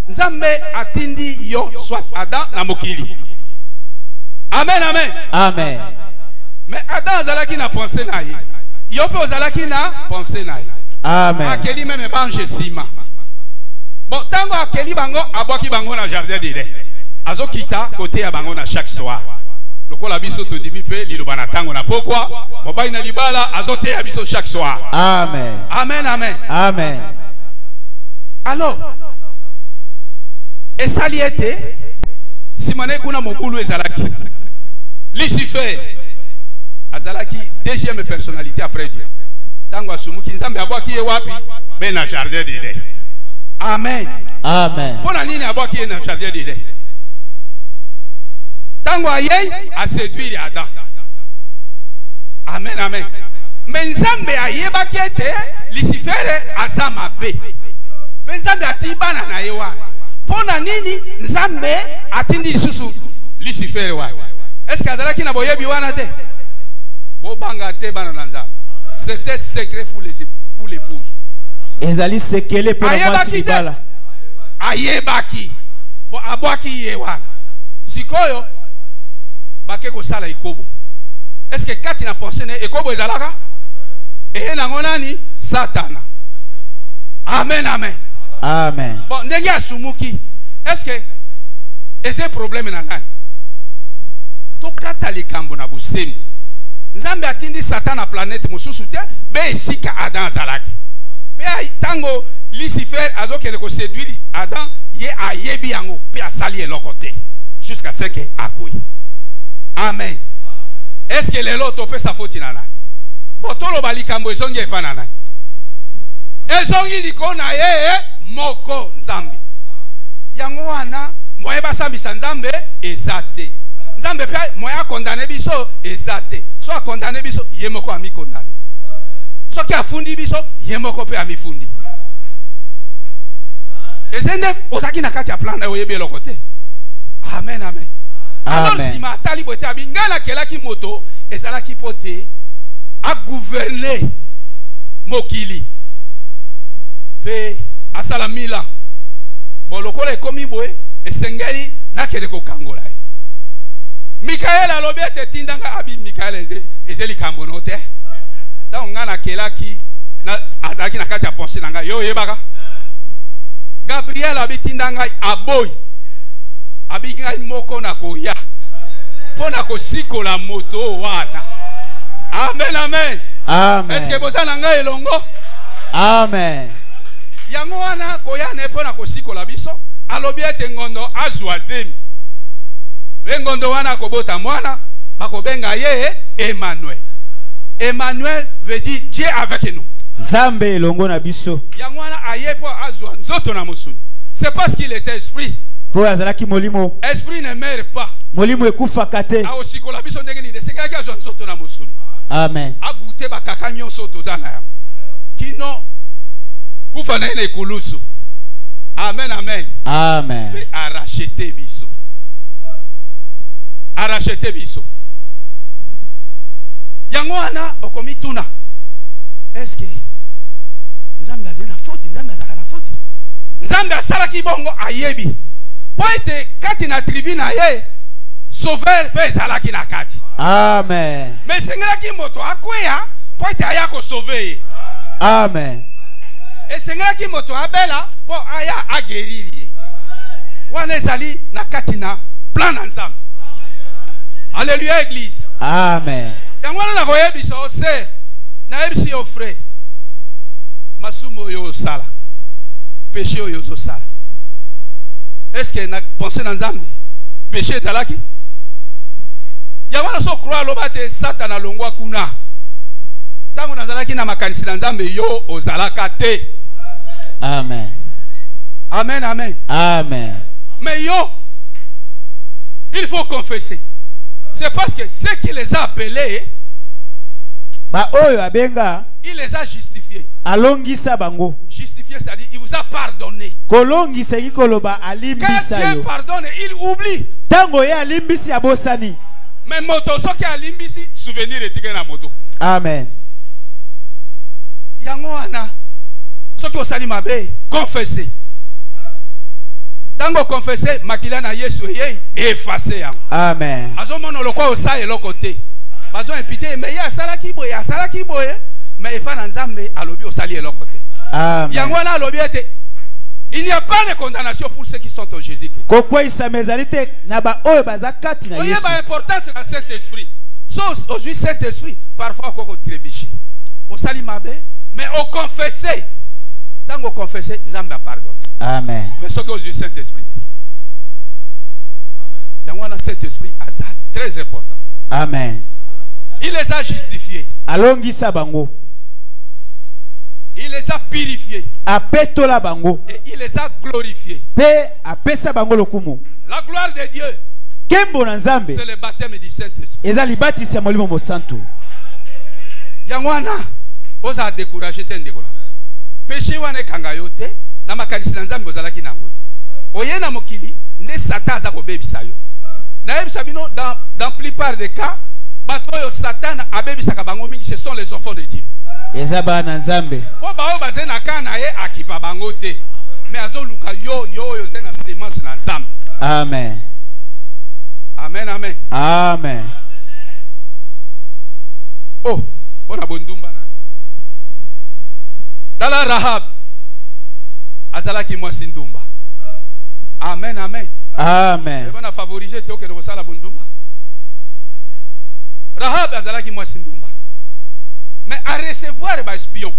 Nzambe atindi yo soit Adam na mokili. Amen, amen. Amen. Mais Adam azalaki na pensée na ye. Yo pe ozalaki na pensée na ye. Amen. Akeli même bange sima. Bon, tango akeli bango aboki bango na jardin d'Éden. Azokita côté ya bango na chaque soir. Lokola biso to dimi pe liloba na tango na pourquoi? Mobali na libala azote ya biso chaque soir. Amen. Amen, amen. Amen. Alors, esali ete simane kuna mobulu ezalaki. Lucifer azalaki deuxième personnalité après Dieu. Tango asumuki Nzambe abwaki ye wapi? Ben na jardin d'Éden. Amen. Amen. Pona nini abwaki ye na jardin d'Éden? Tango aye a séduire Adam. Amen, amen. Mais Nzambe ayebaki ete Lucifer aza mabe. Pe Nzambe atibana na ye wana. Pona nini Nzambe atindi lisusu Lucifer wana? Est-ce que azalaki na boyebi wana te? Bobanga te bana na Nzambe. C'était secret pour l'épouse. Ezali sekele pour la mwasi libala. Ayebaki. Bo abwaki ye wana. Sikoyo bake ko sala ikobo. Est-ce que kati na pensée ne ekobo ezalaka? Et nango nani? Satana. Amen, amen. Amen. Bon, ndenge asumuki. Est-ce que ese problème na nani? Tokata likambo na busemu. Nzambe atindi Satan na planète mususu te be esika Adam azalaki. Pe tango Lucifer azokele ko séduire Adam, ye ayebi yango pe asali eloko te jusqu'à ce que akui. Amen. Est-ce que lelo to pe sa foti na nani? Botolo balikambo ezongi epa na nani? Ezongi likona ye moko Nzambe. Yango wana moyeba sambisa Nzambe ezate. Nzambe pe moya condamné biso ezate. So a condamné biso yemoko ami condamné. So ki afundi biso yemoko pe ami fundi. ezende ozaki na kati ya plan na oyebi eloko te. Amen, amen. Alors si ma tali bote abingala kelaki moto ezalaki pote a gouverner mokili pe asala mila bolokola ekomi boye esengeli nakele kokangola ye. Mikael alobi ete tindanga abi Mikael ezeli kambo no te. Donc ngana kelaki na azaki na kati ya pensée nanga yo yebaka. Gabriel abi tindanga aboy abi ngai moko na koya pona kosikola moto wana. Amen, amen. Amen. Est-ce que vous avez ngai elongo? Amen. Yango wana koya ne pona kosikola biso alobi ete ngondo azwazemi. Ngondo wana kobota mwana bakobenga ye Emmanuel. Emmanuel veut dire Dieu avec nous. Nzambe elongo na biso. Yango wana ayepo azwa nzoto na musuni. C'est parce qu'il était esprit. Po azalaki molimo. Esprit ne meurt pas. Molimo ekufa kate. A osikola biso ndenge ni desengaki azwa nzoto na musuni. Amen. Abute bakaka nyonso tozana yango. Kino kufa na ene kulusu. Amen, amen. Amen. Mais a racheté biso. A racheté biso. Yango wana okomituna. Est-ce que Nzambe azena faute, Nzambe azaka na faute? Nzambe asalaki bongo ayebi. Po ete kati na tribu na ye sauveur pe ezalaki na kati. Amen. Mais sengelaki moto akweya po ete aya ko sauver ye. Amen. Et sengelaki moto abela po aya ageriri ye. Wana ezali na kati na plan na Nzambe. Alléluia église. Amen. Yango wana na koyebisa ose na yebisi yo frère. Masumo yo sala. Péché yo zo sala. Est-ce que na pensé dans Nzambe péché ezalaki? Yango wana so croire lobate Satan alongwa kuna. Tango nazalaki na makanisi na Nzambe yo ozalaka te. Amen. Amen, amen. Amen. Mais yo, il faut confesser. C'est parce que ceux qui les a appelés, Ba oyo abenga, il les a justifiés. alongisa bango. Justifié, c'est-à-dire il vous a pardonné. Kolongisa ikoloba Quand alimbisa Dieu yo. pardonne, il oublie. Tango ye alimbisi abosani. Mais moto so qui alimbisi souvenir etike na moto. Amen. Yango ana so qui osali mabe confesser. Tango confesser makila na Yesu ye effacer yango. Amen. Azo mono lokwa osa eloko te. Bazo impité mais ya sala ki boye mais pas na Nzambe alobi osali eloko te. Amen. Yango na alobi ete il n'y a pas de condamnation pour ceux qui sont en Jésus-Christ. Kokwa isa mezalite na ba oyo bazakati na Voyez Yesu. l'importance de la Saint-Esprit. Sauf aujourd'hui Saint-Esprit parfois koko trébiché. Osali mabe mais au confesser. Dans au confesser, Nzambe a pardonné. Amen. Mais ce que aujourd'hui Saint-Esprit. Yango na Saint-Esprit azat très important. Amen. Il les a justifiés. Alongisa bango. Il les a purifiés. Apetola bango. Et il les a glorifiés. Pe apesa bango lokumu. La gloire de Dieu, Kembo na Nzambe. c'est le baptême du Saint-Esprit. Eza libatisi ya molimo mosantu. Yango wana oza décourager te ndekola. Péché wana ekanga yo te na makanisi na Nzambe ozalaki nango te. Oye na mokili nde Satan aza kobebisa yo. Na yebisa bino dans plupart des cas bato yo Satan abebisaka bango mingi ce sont les enfants de Dieu. Eza bana Nzambe. Po bao baze na kana ye akipa bango te. Mais azoluka yo ze na semence na Nzambe. Amen. Amen, amen. Amen. Oh, on a bondumba na. Dala Rahab azalaki mwasi ndumba. Amen, amen. Amen. On a favorisé te oke sala bondumba. Rahab azalaki mwasi ndumba. Mais à recevoir ba espion.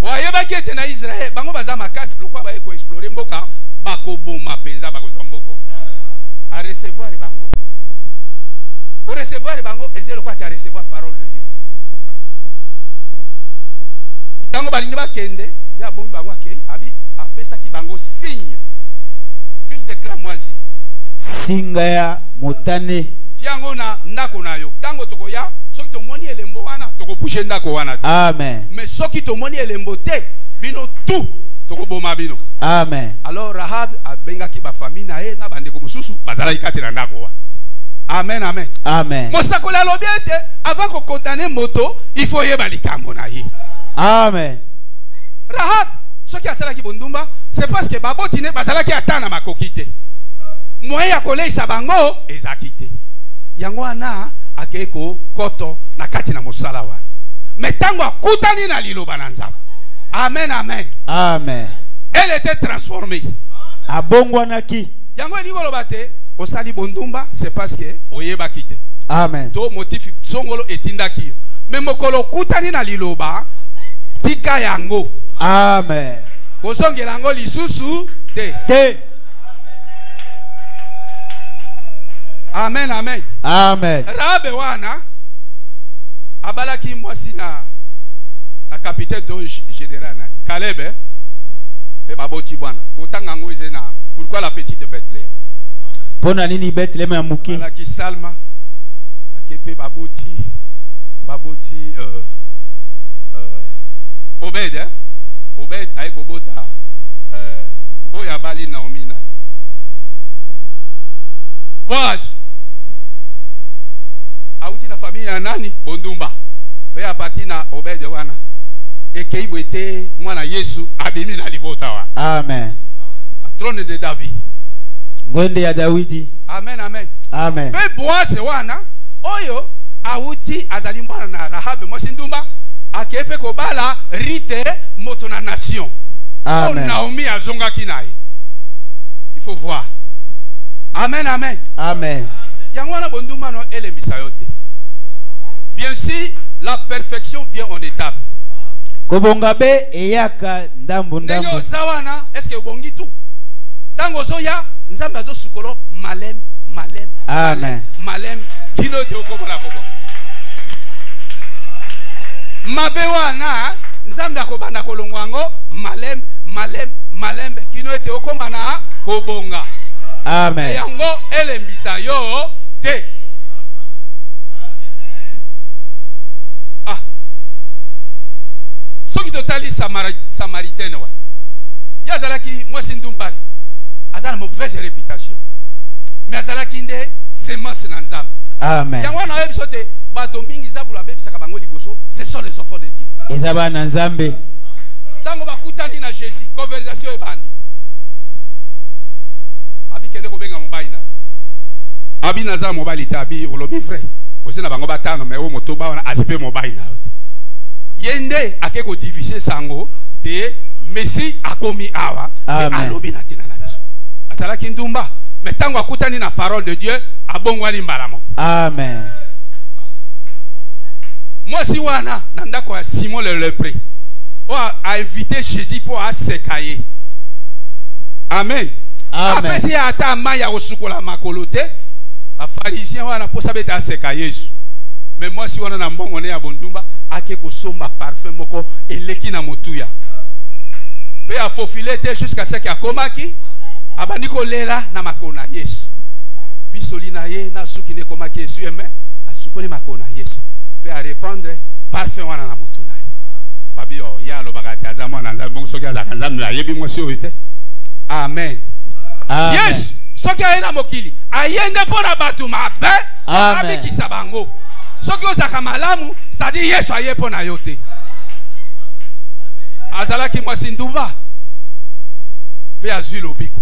Waye ba kete na Israël, bango baza makasi lokwa ba eko explorer mboka bako boma penza bako zomboko. À recevoir bango. Pour recevoir bango, ezelo kwa ta recevoir parole de Dieu. Tango balingi ba kende, ya bombi bango akei, abi apesa ki bango signe. Fil de cramoisi. Singa ya motane. Tiango na ndako na yo. Tango toko ya, soki to moni elembo wana, toko bouger ndako wana. Amen. Mais soki to moni elembo te, bino tout tokoboma bino. Amen. Alors Rahab abengaki ba famille na ye na bandeko mosusu bazala ikati na ndako wa. Amen, amen. Amen. Mosakoli alobi ete avant ko condamner moto, il faut yeba likambo na ye. Amen. Rahab soki asalaki bondumba, c'est parce que babotine bazalaki atana makokite. Moyen ya koleisa bango ezakite. Yango ana akeko koto na kati na mosala wa. Metango akutani na liloba na Nzambe. Amen, amen. Amen. Elle était transformée. Abongwanaki. Yango elingo bate osali bondumba, c'est parce que oyeba kite. Amen. To motif songolo etindaki yo. Mais mokolo kutani na liloba tika yango. Amen. Kozongela yango lisusu te. Te. Amen, amen. Amen. Rabe wana abalaki mwasi na capitaine do général nani Caleb pe baboti bwana botanga ngo ezena pourquoi la petite Bethléem Pona nini Bethléem ya muki abalaki Salma akepe baboti Obed Obed ayeko bota oya bali Naomi nani Boaz auti na familia ya nani bondumba pe apati na Obed wana ekeibo ete mwana Yesu abimi na libota wa. Amen. A trône de David. Ngwende ya Dawidi. Amen, amen. Amen. Pe Boaz wana oyo auti azali mwana na Rahab mwasi ndumba akepe kobala rite moto na nation. Amen. Naomi azongaki naye. Il faut voir. Amen, amen. Amen. Yango wana bondumba no elembisa yote. Bien sûr, la perfection vient en étape. Kobonga be eyaka ndambu ndambu. Nenyo zawana est-ce que obongi tout? Tango zoya Nzambe azo sukolo malem. Amen. Malem kino te okomona kobonga. Mabe wana Nzambe akobanda kolongwango malem kino te okomana kobonga. Amen. Yango elembisa yo te. Soki totali Samaritaine wa. Yazalaki mwasi ndumbali. Azala mauvaise réputation. Mais azalaki nde semence na Nzambe. Amen. Yango na yebiso te bato mingi zabula bebisaka bango liboso, ce sont les enfants de Dieu. Ezaba na Nzambe. Tango bakutani na Jésus, conversation ebandi. Abi kende kobenga mobali na. Abi naza mobali te abi olobi frère. Osena bango batano mais o motoba wana azipe mobali na. Yende akeko diviser sango te Messi akomi awa alobi na tina na biso asala kindumba mais tango akutani na parole de Dieu abongwani mbalamo. Amen. Moi si wana na ndako ya Simon le lépreux a invité Jésus pour asekaye. Amen. Amen. Après si ata maya osukola makolote ba pharisien wana posa beta asekaye Yesu. Mais moi si wana na mbongo ne ya bondumba ake kosomba parfum moko eleki na motuya pe a fofilete jusqu'à ce qu'il akomaki abandi kolela na makona Yesu pisoli na ye na suki ne komaki Yesu eme asukoli makona Yesu pe a répondre parfum wana na motuna babi o ya lo bakataza mwana Nzambe bongo soki azaka Nzambe na yebi mwasi oite. Amen. Yes soki ayena mokili ayende pona batu mabe abikisa bango soki ozaka malamu c'est-à-dire Yesu aye pona yote azalaki mwasi ndumba pe azwi lobiko.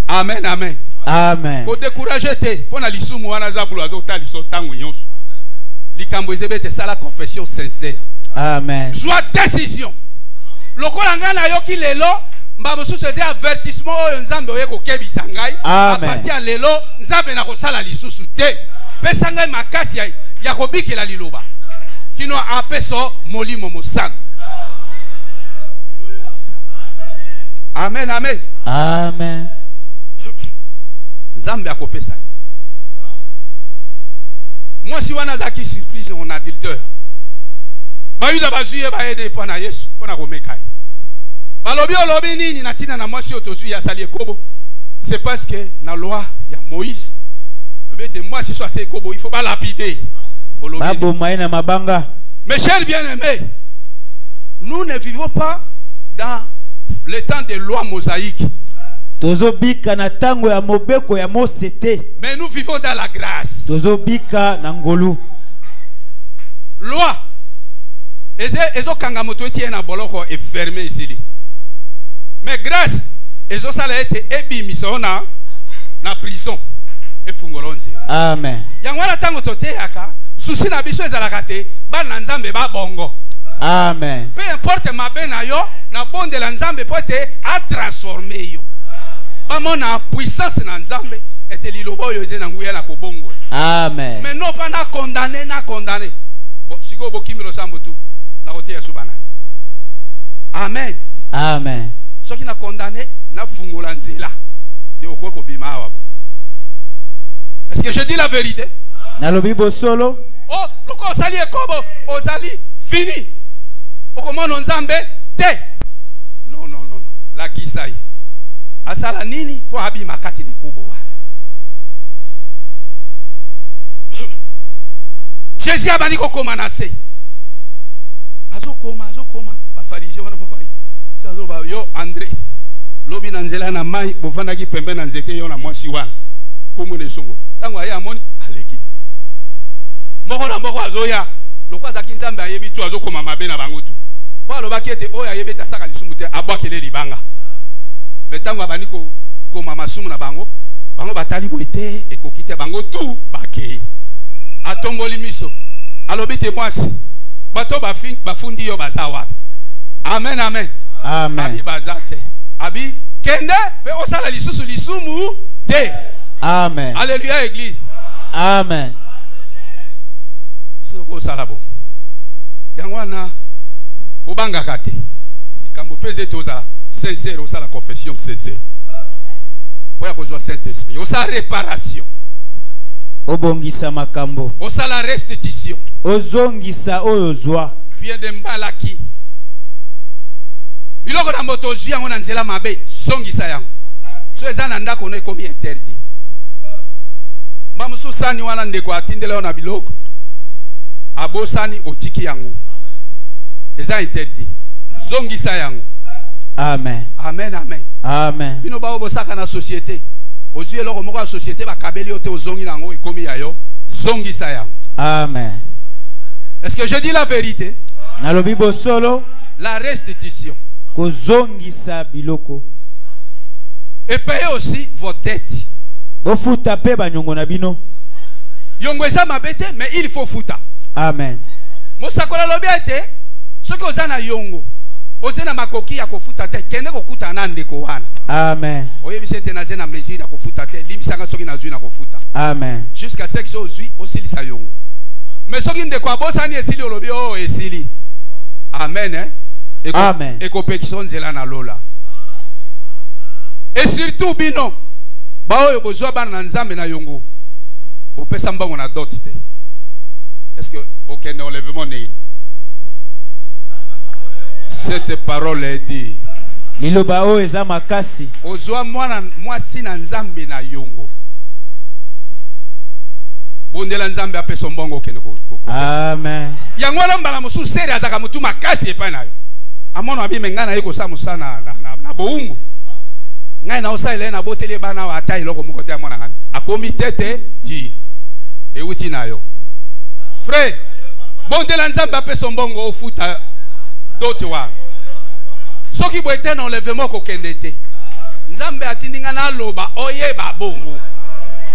Amen, amen. Amen. Ko décourager te pona lisumu wana zabulu azota liso tango nyonso likambo ezebete sala confession sincère. Amen. Soit décision lokola ngana yoki lelo mbabo susu eze avertissement oyo Nzambe oye kokebisa ngai a partir ya lelo Nzambe na kosala lisusu te pesa ngai makasi ya kobikela liloba kino apeso molimo mosango. Amen, amen. Amen. Nzambe akopesa. Moi si wana zaki surprise on adulteur. Ba yuda bazuye ba ede pona Yesu pona komekai. Balobi nini na tina na mwasi otozu ya sali ekobo. C'est parce que na loi ya Moïse bete mwasi so ase ekobo il faut ba lapider. Babo maina mabanga. Mes chers bien-aimés, nous ne vivons pas dans le temps de loi mosaïque. Tozobika na tango ya mobeko ya Mosete. Mais nous vivons dans la grâce. Tozobika na ngolu. Loi. Ezo kangamoto etiye na boloko est fermé ici. Mais grâce, ezo sala ete ebimiso na prison. E fungolonze. Amen. Yangwana tango tote yaka, susi na biso ezalaka te, ba na nzambe ba bongo. Amen. Peu importe mabe na yo, na bonde la nzambe pote a transformer yo. Ba mona puissance na nzambe ete lilobo yo eze na nguya na kobongo. Amen. Mais non pas na condamné. Bon, siko bokimilo sambo tu. Na kote ya subanani. Amen. Amen. Soki na condamné na fungola nzela. Te okoko bima awa. Est-ce que je dis la vérité? Na lobibo solo. Oh, loko osali ekobo, osali fini. Okomono nzambe te. Non. La kisai. Asala nini po habi makati ni kubo wa. Jésus abani ko koma na se. Azokoma. Ba farisien wana moko ai. Sazo ba yo André. Lobi na nzela na mai bovanda ki pembe na nzete yo na mwasi wana. Komo ne songo. Tango aya amoni aleki. Moko na moko azoya. Lokwa za kinzambe ayebi tu azokoma mabe na bango tu. Po alobaki ete oya ayebeta saka lisumu te abwakele libanga. Metango abani ko koma masumu na bango. Bango batali boite ekokite bango tu bakei. Atomboli miso. Alobite mwasi. Bato bafundi yo baza wapi. Amen. Abi bazate. Abi kende pe osala lisumu te. Amen. Alléluia église. Amen. Soko salabo. Yangwana obanga kate. Ikambo peze toza sincère osala confession sincère. Pour que Saint-Esprit, osala réparation. Obongisa makambo. Osala restitution. Ozongisa oyozwa. Bien de mbalaki. Biloko na moto zwi yango na nzela mabe, songisa yango. So eza na ndako na ekomi interdit. Mamusu sani wana ndeko atindele na biloko. Abosani otiki yango. Eza interdit. Zongisa yango. Amen. Bino ba obosaka na société. Ozwi eloko moko ya société bakabeli ote ozongi nango ekomi yayo. Zongisa yango. Amen. Est-ce que je dis la vérité? Na lobibo solo. La restitution. Kozongisa biloko. Et payez aussi vos dettes. Bofuta pe banyongo na bino. Yongo eza mabete, mais il faut futa. Amen. Mosakola lobi ete soki oza na yongo oza na makoki ya kofuta te kende kokuta na ndeko wana. Amen. Oyebisa ete naze na mesure ya kofuta te limbisanga soki nazwi na kofuta. Amen. Jusqu'à ce que so ozwi osilisa yongo. Mais soki ndeko abosani esili olobi o esili. Amen. Amen. Ekopekisa nzela na lola. Et surtout bino ba oyo bozwa bana na nzambe na yongo bopesa mbango na dot te. Est-ce que aucun enlèvement n'est? Cette parole est dit. Liloba o eza makasi. Ozwa mwana mwasi na nzambe na yongo. Bondela nzambe apeso mbongo kene ko. Amen. Yango na mbala musu sere azaka mutu makasi epa nayo. Amono abi mengana yeko sa musana na boungu. Ngai na osa ile na boteli bana wa atai loko mukote ya mwana ngani. Akomi tete ti. E uti nayo. Frère, bondela nzambe apeso mbongo ofuta dote wa. Soki boete na enlèvement ko kendete. Nzambe atindinga na loba oyeba bongo.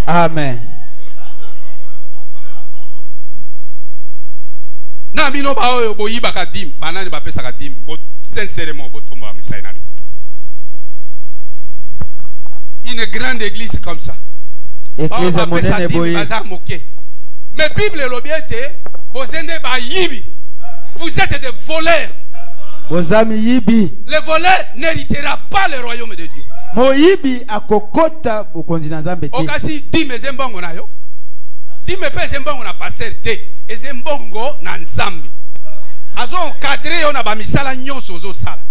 Amen. Na bino ba oyo boyiba ka dim, banani ba pesa ka dim, bo sincèrement botombo ya misai na bi. Une grande église comme ça. Église monene boye. Mais Bible lobiete, bozende ba yibi. Vous êtes des voleurs. Bozami yibi. Le voleur n'héritera pas le royaume de Dieu. Moyibi akokota bokonzi na Nzambe te. Okasi dime zembongo na yo. Dime pe zembongo na pasteur te. Ezembongo na Nzambe. Azo encadré yo na ba misala nyonso zo sala.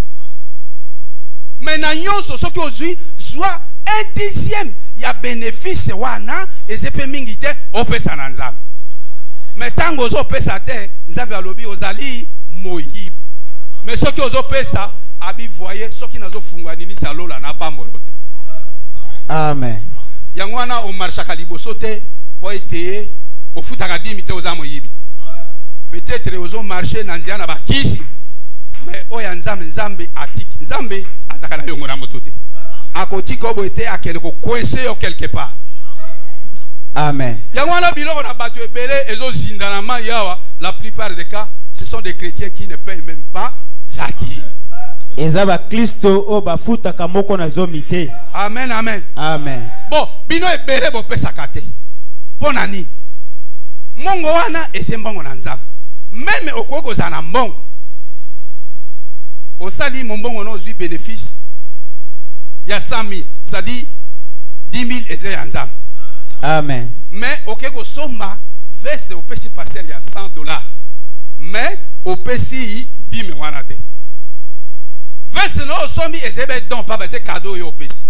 Mais na nyonso soki ozwi zwa 1/10 ya bénéfice wana ezepe mingi te opesa na Nzambe. Mais tango ozo pesa te Nzambe alobi ozali moyibi. Mais soki ozo pesa abi voyer soki nazo fungwa nini salola na pambolo te. Amen. Yango wana o marchaka liboso te po ete o futaka 10 te oza moyibi. Peut-être ozo marcher na nzia na bakisi mais oya nzambe atiki. Nzambe azaka na yongo na moto te. Akoti ko boete akele ko coincer yo quelque part. Amen. Yango wana biloko na bato ebele ezo zinda na ma yawa, la plupart des cas ce sont des chrétiens qui ne payent même pas la dîme. Ezaba Kristo o bafuta kamoko na zomite. Amen, amen. Amen. Bon, bino ebele bo pesa kate. Ponani. Mongo wana esembongo na nzambe. Même okoko za na mbongo. Osali mbongo no zui bénéfice. Ya 100,000, c'est-à-dire 10,000 eze ya nzambe. Amen. Mais okeko somba veste au pesi passer ya $100. Mais au pesi 10,000 wana te. Veste no sombi ezebe don pa base cadeau yo pesi.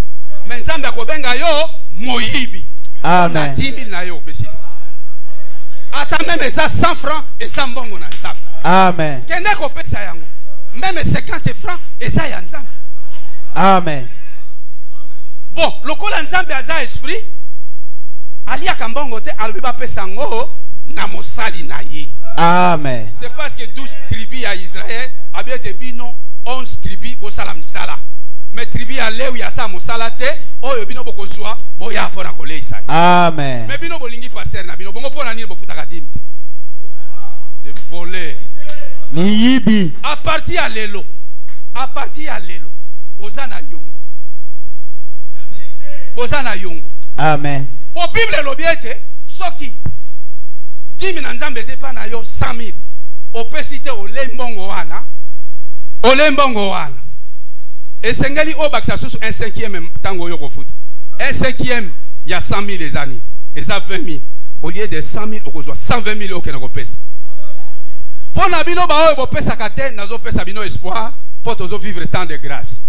Mais nzambe akobenga yo moyibi. Amen. 10,000 na yo pesi. Ata même eza 100 francs et 100 mbongo na nzambe. Amen. Kende ko pesa yango. Même 50 francs eza ya nzambe. Amen. Bon, lokola nzambe aza esprit, alia kambongo te alobi ba pesa ngo na mosali na ye. Amen. C'est parce que 12 tribus à Israël abiete bino 11 tribus bo salam sala. Mais tribu ya Lewi ya sa mosala te, oyo bino bokozwa boya pona koleisa. Amen. Mais bino bolingi pasteur na bino bongo pona nini bofutaka dîme. De voler. Ni yibi. À partir à lelo. À partir à lelo. Ozana yongo. Ozana yongo. Amen. Pour Bible lobiete soki 10,000 na nzambe zepa na yo 100,000. Opesite olembongo wana. Olembongo wana. Esengeli obakisa susu 1/5 tango yo kofuta. 1/5 ya 100,000 les années. Et ça 20,000. Au lieu de 100,000 okozwa 120,000 okena kopesa. Pona bino ba oyo bopesa kate nazo pesa bino espoir pour tozo vivre tant de grâce.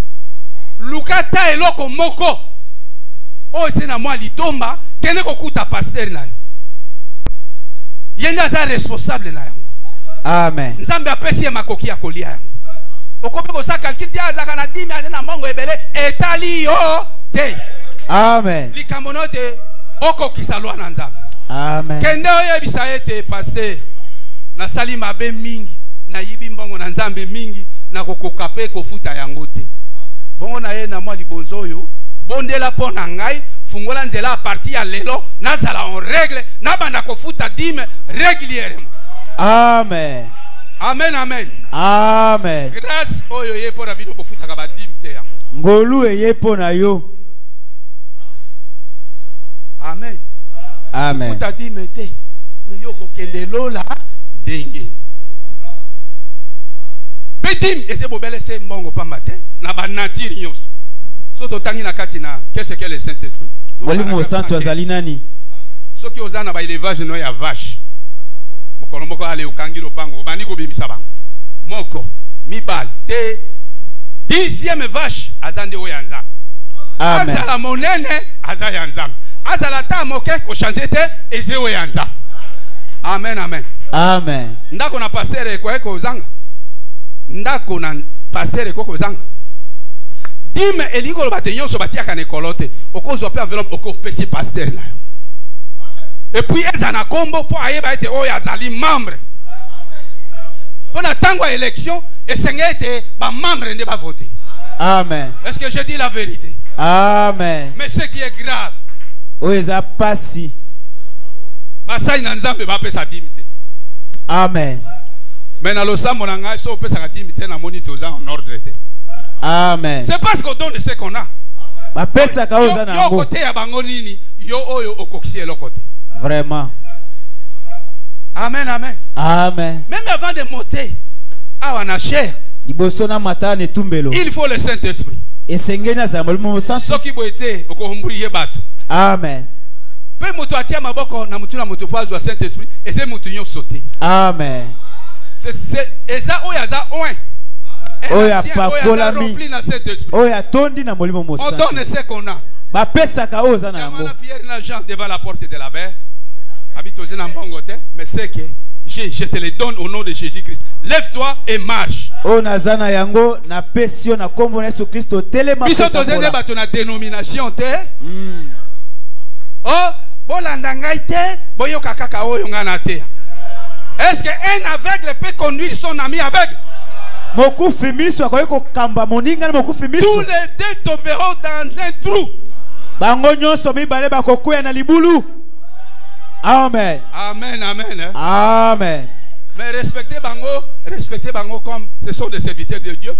Lukata eloko moko. O se na mwa litomba kene kokuta pasteur na yo. Yenda za responsable na yo. Amen. Nzambe apesi makoki ya kolia yango. Okope ko sa calcul dia azaka na 10,000 na mongo ebele etali yo te. Amen. Likambo no te okokisa lwa na nzambe. Amen. Kende oyebisa ete pasteur na sali mabe mingi na yibi mbongo na nzambe mingi na kokoka pe kofuta yango te. Bongo na ye na mwa libonzo oyo bondela pona ngai fungola nzela a partir ya lelo nazala en règle na banda kofuta dîme régulièrement. Amen. Amen, amen. Amen. Grâce oyo ye pona bino kofuta ka ba dîme te yango. Ngolu eye pona yo. Amen. Amen. Kofuta dîme te. Me yo kokende lola ndenge. Pedim ese bobele se mbongo pamba te na ba nature nyos. Soto tangi na kati na qu'est-ce que le Saint-Esprit? Mwalimu santo azali nani? Soki ozana ba élevage no ya vache. Mokolo moko ale ukangiro pango obandi ko bimisa bango. Moko mibal te 10e vache azande oyanza. Amen. Azala monene azayanza. Azala ta moke ko changer te eze oyanza. Amen, amen. Amen. Ndako na pasteur eko zanga. Ndako na pasteur eko zanga. Dime elingo lobate nyonso batiaka na ekolote. Okozwa pe enveloppe okopesi pasteur na yo. Et puis eza na kombo po ayeba ete oyo azali membre. Pona tango élection esenge ete ba membre nde ba voter. Amen. Est-ce que je dis la vérité? Amen. Mais ce qui est grave. Oeza pasi. Basai na nzambe ba pesa dimite. Amen. Mais na losambo na ngai so pesa dimite na moni toza en ordre te. Amen. C'est parce qu'on donne ce qu'on a. Ba pesa ka oza na yo ngo. côté ya bango nini yo oyo okokisi eloko te. Vraiment. Amen, amen. Amen. Même avant de monter à na chair, Liboso na mata ne tumbelo. il faut le Saint-Esprit. Esengeni za mwalimu santo. Soki boete okohumburiye bato. Amen. Pe mutu atia maboko na mutu na mutu pazwa Saint-Esprit et c'est mutu nyo sauté. Amen. C'est eza oyaza oin. Oya pakola mi. Rempli na Saint-Esprit. Oya tondi na mwalimu On santo. donne ce qu'on a. Ba pesa ka oza na ngo. Pierre na Jean devant la porte de la mer. Habite aux mbongo te, mais c'est que je te les donne au nom de Jésus-Christ. Lève-toi et marche. O nazana yango na pesio na kombo na Yesu Kristo telema. Biso tozende bato na dénomination te. Oh, bolanda ngai te, boyoka kaka oyo ngana te. Est-ce qu'un aveugle peut conduire son ami aveugle? Tous les deux tomberont dans un trou. Amen. Amen, amen. Amen. Mais respectez bango comme ce sont des serviteurs de Dieu.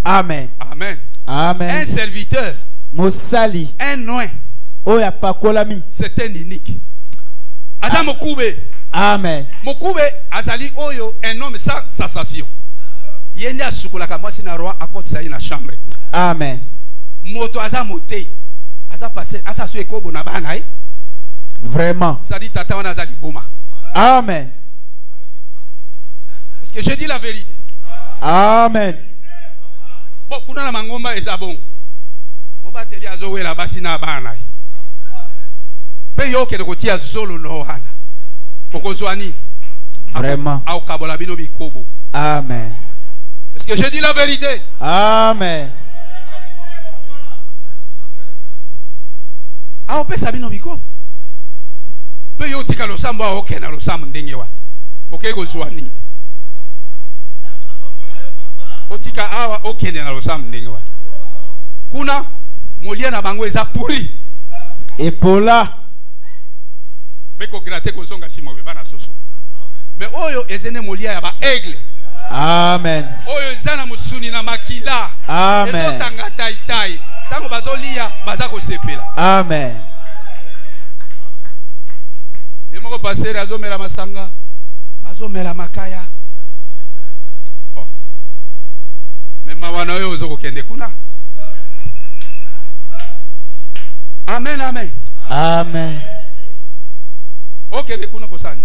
Amen. Amen. Amen. Un serviteur, Mosali, un noin, c'est un unique. Aza Mokube. Amen. Mokube azali oyo un homme sans sensation. Yende asukulaka mwasi na roi akotisa na chambre. Amen. Moto aza motei. Aza passé asa su ekobo na bana yi. Vraiment. Ça dit tata wana azali boma. Amen. Est-ce que je dis la vérité? Amen. Bon, kuna na mangomba eza bon. Mobateli azowela basi na bana yi. Pe yo ke kotia zolo no wana. Pokozwani. Vraiment. Au kabola bino bikobo. Amen. Est-ce que je dis la vérité? Amen. On peut sabino bikobo. Pe yo tika lo sambo oke na lo sam ndenge wa. Oke kozwani. Otika awa oke na lo sam ndenge wa. Kuna molia na bango eza pourri. Epola. Beko gratte kozonga sima bana soso. Mais oyo ezene molia ya ba aigle. Amen. Oyo ezana musuni na makila. Amen. Ezo tanga taitai. Tango bazolia baza ko sepela. Amen. Yemoko pasteur azomela masanga. Azomela makaya. Oh. Mema wana oyo ozoko kende kuna. Amen, amen. Amen. Ok, de kuna kosani.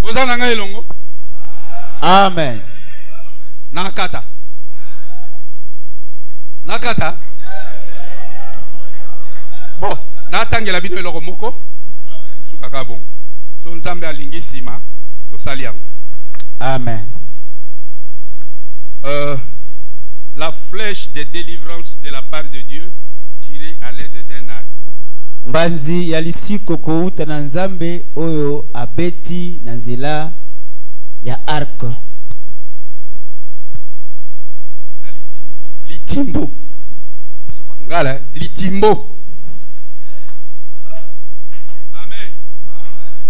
Kozana ngai longo. Amen. Nakata. Nakata. Bon, natangela bino eloko moko. Sukaka bon. So nzambe alingi sima to sali yango. Amen. La flèche de délivrance de la part de Dieu tirée à l'aide d'un arc. Mbanzi ya lisiko kouta na nzambe oyo abeti na nzela ya arc. Na litimbo. Ngala litimbo. Amen.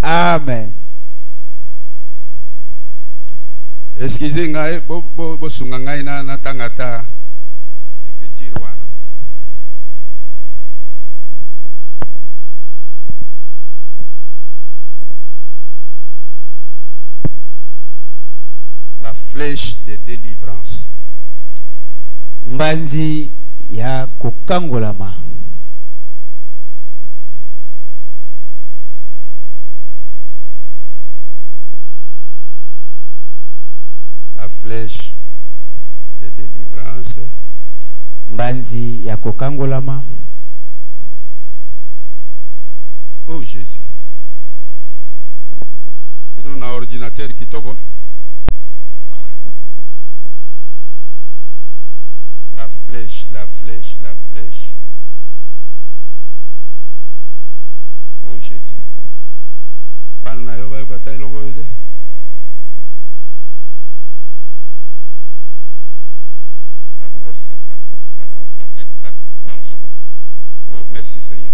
Amen. Excusez ngai bo sunga ngai na tangata écriture wana. La flèche de délivrance. Mbanzi ya kokangolama. La flèche de délivrance. Mbanzi ya kokangolama. Oh Jésus. On a un ordinateur qui toque. La flèche, la flèche, la flèche. Oh Jésus. Oh, merci Seigneur.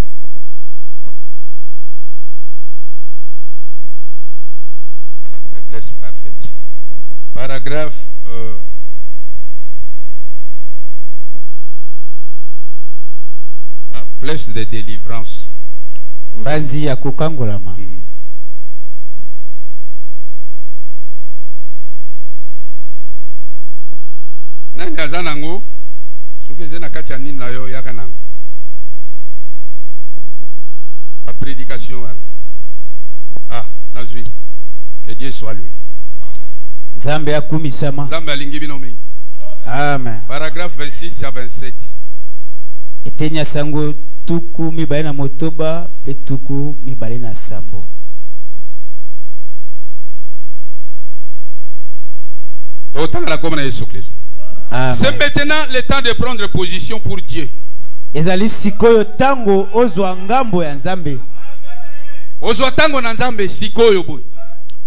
La faiblesse parfaite. Paragraphe la flèche de délivrance. Mbanzi ya kokangolama. Nani azanango soki zena kacha nini na yo yaka nango. La prédication wana. Ah, nazwi. Que Dieu soit loué. Nzambe akumisama. Nzambe alingi bino mingi. Amen. Paragraphe 26 à 27. Etenya sango tuku mibale na motoba pe tuku mibale na sambo. C'est maintenant le temps de prendre position pour Dieu. Ezali sikoyo tango ozwa ngambo ya Nzambe. Ozwa tango na Nzambe sikoyo boy.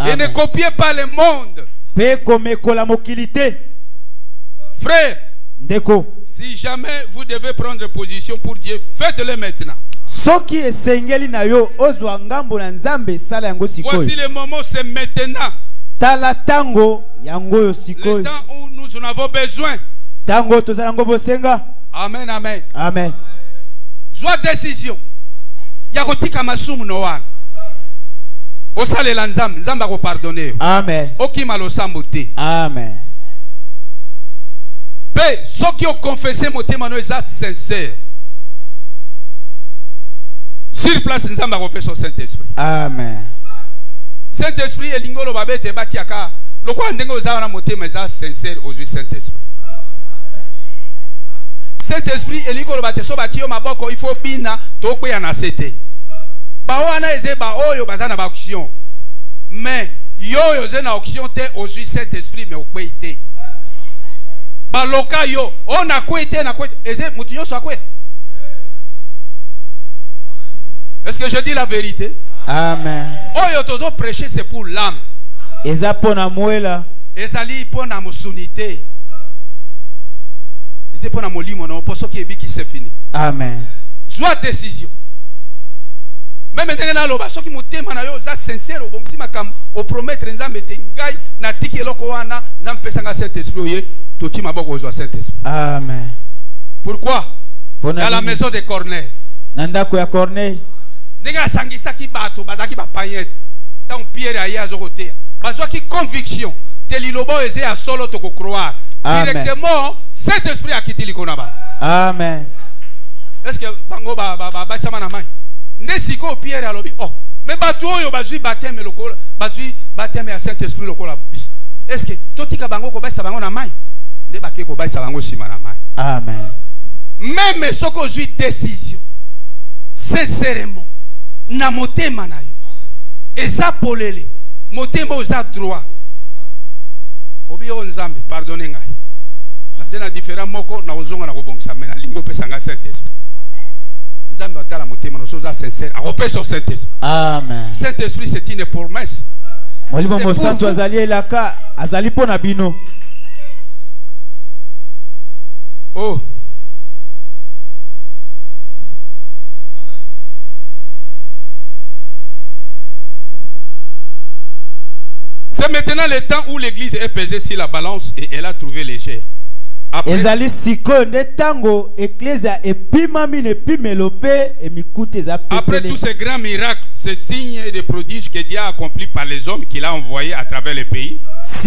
Et ne copiez pas le monde. Pe komekola mokilité. Frère, ndeko, si jamais vous devez prendre position pour Dieu, faites-le maintenant. Soki esengeli na yo ozwa ngambo na Nzambe sala yango sikoyo. Voici le moment, c'est maintenant. Tala tango yango yo sikoyo. Le temps où nous en avons besoin. Tango tozala ngo bosenga. Amen, amen. Amen. Zwa décision. Yakotika masumu no wana. Osalela Nzambe, Nzambe ako pardonner. Amen. Okima lo sambo te. Amen. Pe soki o confesser motema no eza sincère. Sur place Nzambe ako son Saint-Esprit. Amen. Saint-Esprit elingolo babete batiaka. Lokwa ndenge oza na motema eza sincère aux Saint-Esprit. Saint-Esprit elingolo bateso batio maboko il faut bina tokwe ya na sete. Ba wana eze ba oyo bazana ba action. Mais yo ze na action te aux Saint-Esprit mais okwe te. Ba loka yo on a kwete na kwete eze mutu yo so kwe. Est-ce que je dis la vérité? Amen. Oyo tozo prêcher c'est pour l'âme. Eza pona muela. Ezali pona musunité. C'est pour la molimo non pour ce qui est qui c'est fini. Amen. Soit décision. Même maintenant lo ba soki motema na yo za sincère au bomsi makam au promettre Nzambe te ngai na tiki eloko wana Nzambe pesanga Saint-Esprit oye toti maboko ozwa Saint-Esprit. Amen. Pourquoi? Dans la maison de Corneille. Nandako ya Corneille. Ndenge sangisa ki bato bazaki ba pagnette. Tant Pierre aya azokotea. Bazwa ki conviction te lilobo eze ya solo to ko croire. Directement Saint-Esprit a quitté l'ikonaba. Amen. Est-ce que bango ba sama na mai? Nesiko Pierre alobi oh mais bato oyo bazui baptême lokola bazui baptême ya Saint-Esprit lokola biso. Est-ce que totika bango ko ba bango na mai? Nde ba ke ko ba bango sima na mai. Amen. Même soko zui décision sincèrement na motema na yo. Eza polele motema oza droit. Obi o Nzambe pardonnez ngai. C'est un différent moko na ozonga na kobongisa mena lingo pesanga Saint-Esprit. Nzambe atala motema no soza sincère a repé sur Saint-Esprit. Amen. Saint-Esprit c'est une promesse. Molimo mosantu azali elaka azali pona bino. Oh. C'est maintenant le temps où l'église est pesée sur la balance et elle a trouvé légère. Après tous ces grands miracles, ces signes et des prodiges que Dieu a accomplis par les hommes qu'il a envoyés à travers le pays, est-ce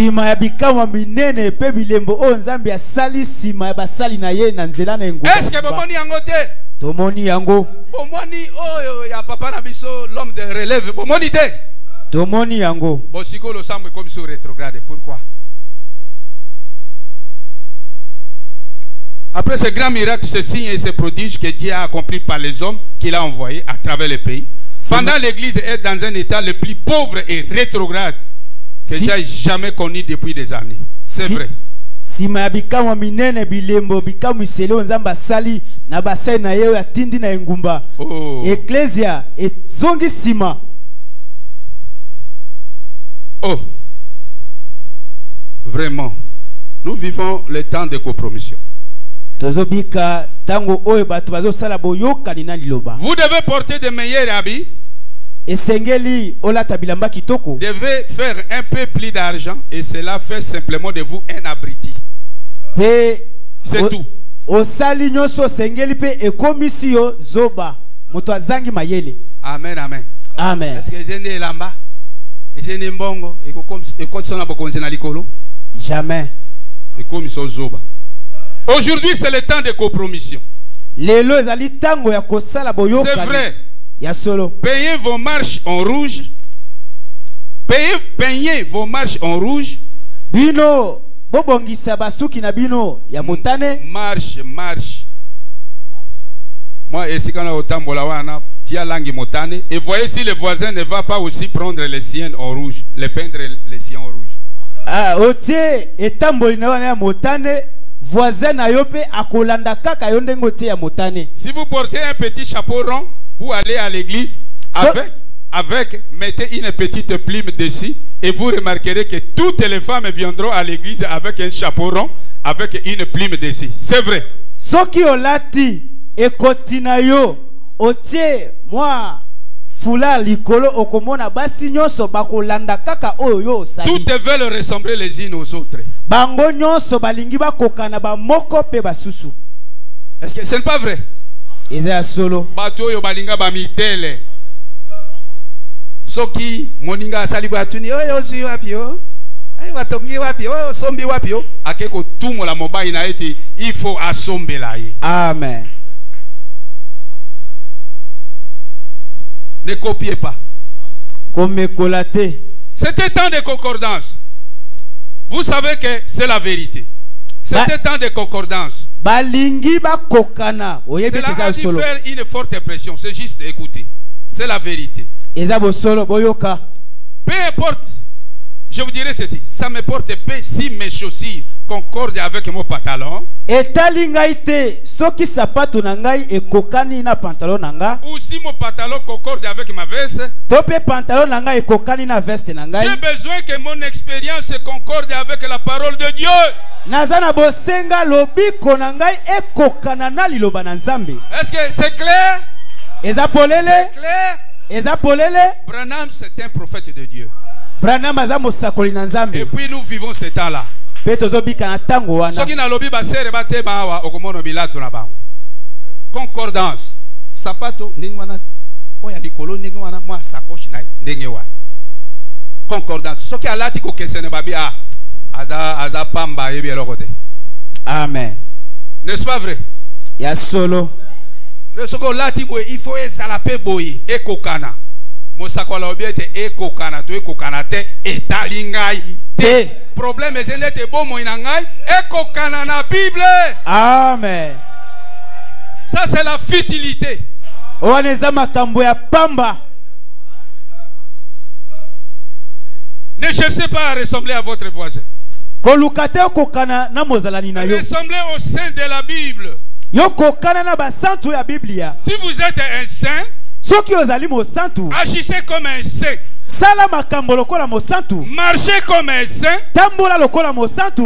que bomoni yango te? Tomoni yango. Bomoni oh ya papa na biso l'homme de relève bomoni te? Tomoni yango. Bosiko lo samwe comme sur rétrograde. Pourquoi? Après ces grands miracles, ces signes et ces prodiges que Dieu a accomplis par les hommes qu'il a envoyés à travers le pays, pendant l'église est dans un état le plus pauvre et rétrograde que j'ai jamais connu depuis des années. C'est vrai. Sima bikama minene bilembo bikamu iselo nzamba sali na basai na yeo ya tindi na engumba. Ecclesia ezongi sima. Oh, vraiment, nous vivons le temps de compromission. Vous devez porter de meilleurs habits. Devez faire un peu plus d'argent et cela fait simplement de vous un abruti. C'est tout. Amen, amen. Amen. Est-ce que c'est lamba? Jamais. Aujourd'hui, c'est le temps de compromission. C'est vrai. Payez vos marches en rouge. Peignez vos marches en rouge. Bino bobongisa basuki na bino ya motane. Marche. Moi, ici, quand on a tia langue motane, et voyez si le voisin ne va pas aussi prendre les siennes en rouge, les peindre les siens en rouge. Ah, otie etamboli na wana ya motane, voisin na yo pe akolanda kaka yo ndengo tie ya motane. Si vous portez un petit chapeau rond pour aller à l'église, mettez une petite plume dessus et vous remarquerez que toutes les femmes viendront à l'église avec un chapeau rond, avec une plume dessus. C'est vrai. Soki olati ekotina yo otie moi fula likolo okomona basi nyonso bakolanda kaka oyo osali. Toutes veulent ressembler les unes aux autres. Bango nyonso balingi bakokana ba moko pe basusu. Est-ce que ce n'est pas vrai? Eza solo. Bato yo balinga ba mitele. Soki moninga asali batuni oyo si wapi yo? Ay watongi wapi yo? Sombi wapi yo? Akeko tumo la mobile na eti il faut assombela ye. Amen. Ne copiez pas. C'était temps de concordance. Vous savez que c'est la vérité. C'était temps de concordance. Cela a dû faire une forte impression. C'est juste écouter. C'est la vérité. Peu importe. Je vous dirais ceci. Ça me porte peu si mes chaussures concordent avec mon pantalon. Ou si mon pantalon concorde avec ma veste. J'ai besoin que mon expérience concorde avec la parole de Dieu. Est-ce que c'est clair? C'est clair? Branham, c'est un prophète de Dieu. Et puis nous vivons ce temps-là. Concordance. Sapato concordance. Amen. N'est-ce pas vrai? Ya solo. Il faut boy et kokana. Mosakala obiete e kokana to e kokana te etalingai te. Problème est bon moinangai e kokana na Bible. Amen. Ça c'est la futilité. Oaneza makambo ya pamba. Ne cherchez pas à ressembler à votre voisin. Kolukate kokana na mozalani na yo. Ressemblez au sein de la Bible. Yo kokana na basantu ya Biblia. Si vous êtes un saint, agissez comme un saint. Marchez comme un saint.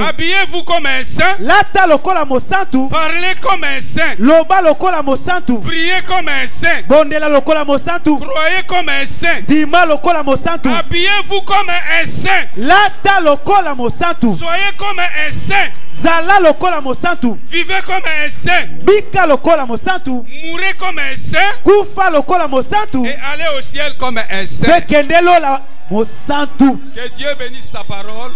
Habillez-vous comme un saint. Parlez comme un saint. Priez comme un saint. Croyez comme un saint. Habillez-vous comme un saint. Soyez comme un saint. Vivez comme un saint. Mourrez comme un saint. Et allez au ciel comme un saint. Que Dieu bénisse sa parole.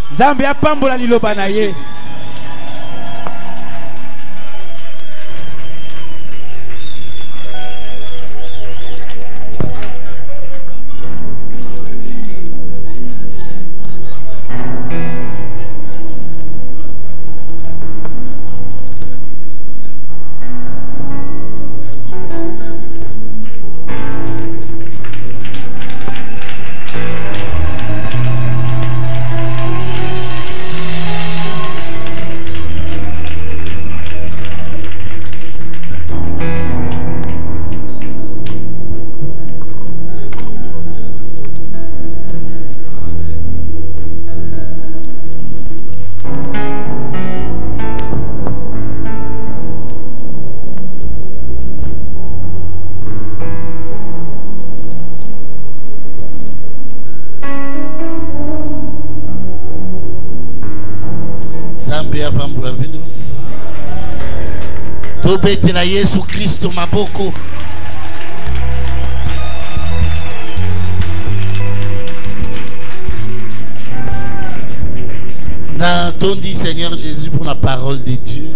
Tobete na Yesu Kristo maboko. Tondi Seigneur Jésus pour la parole de Dieu.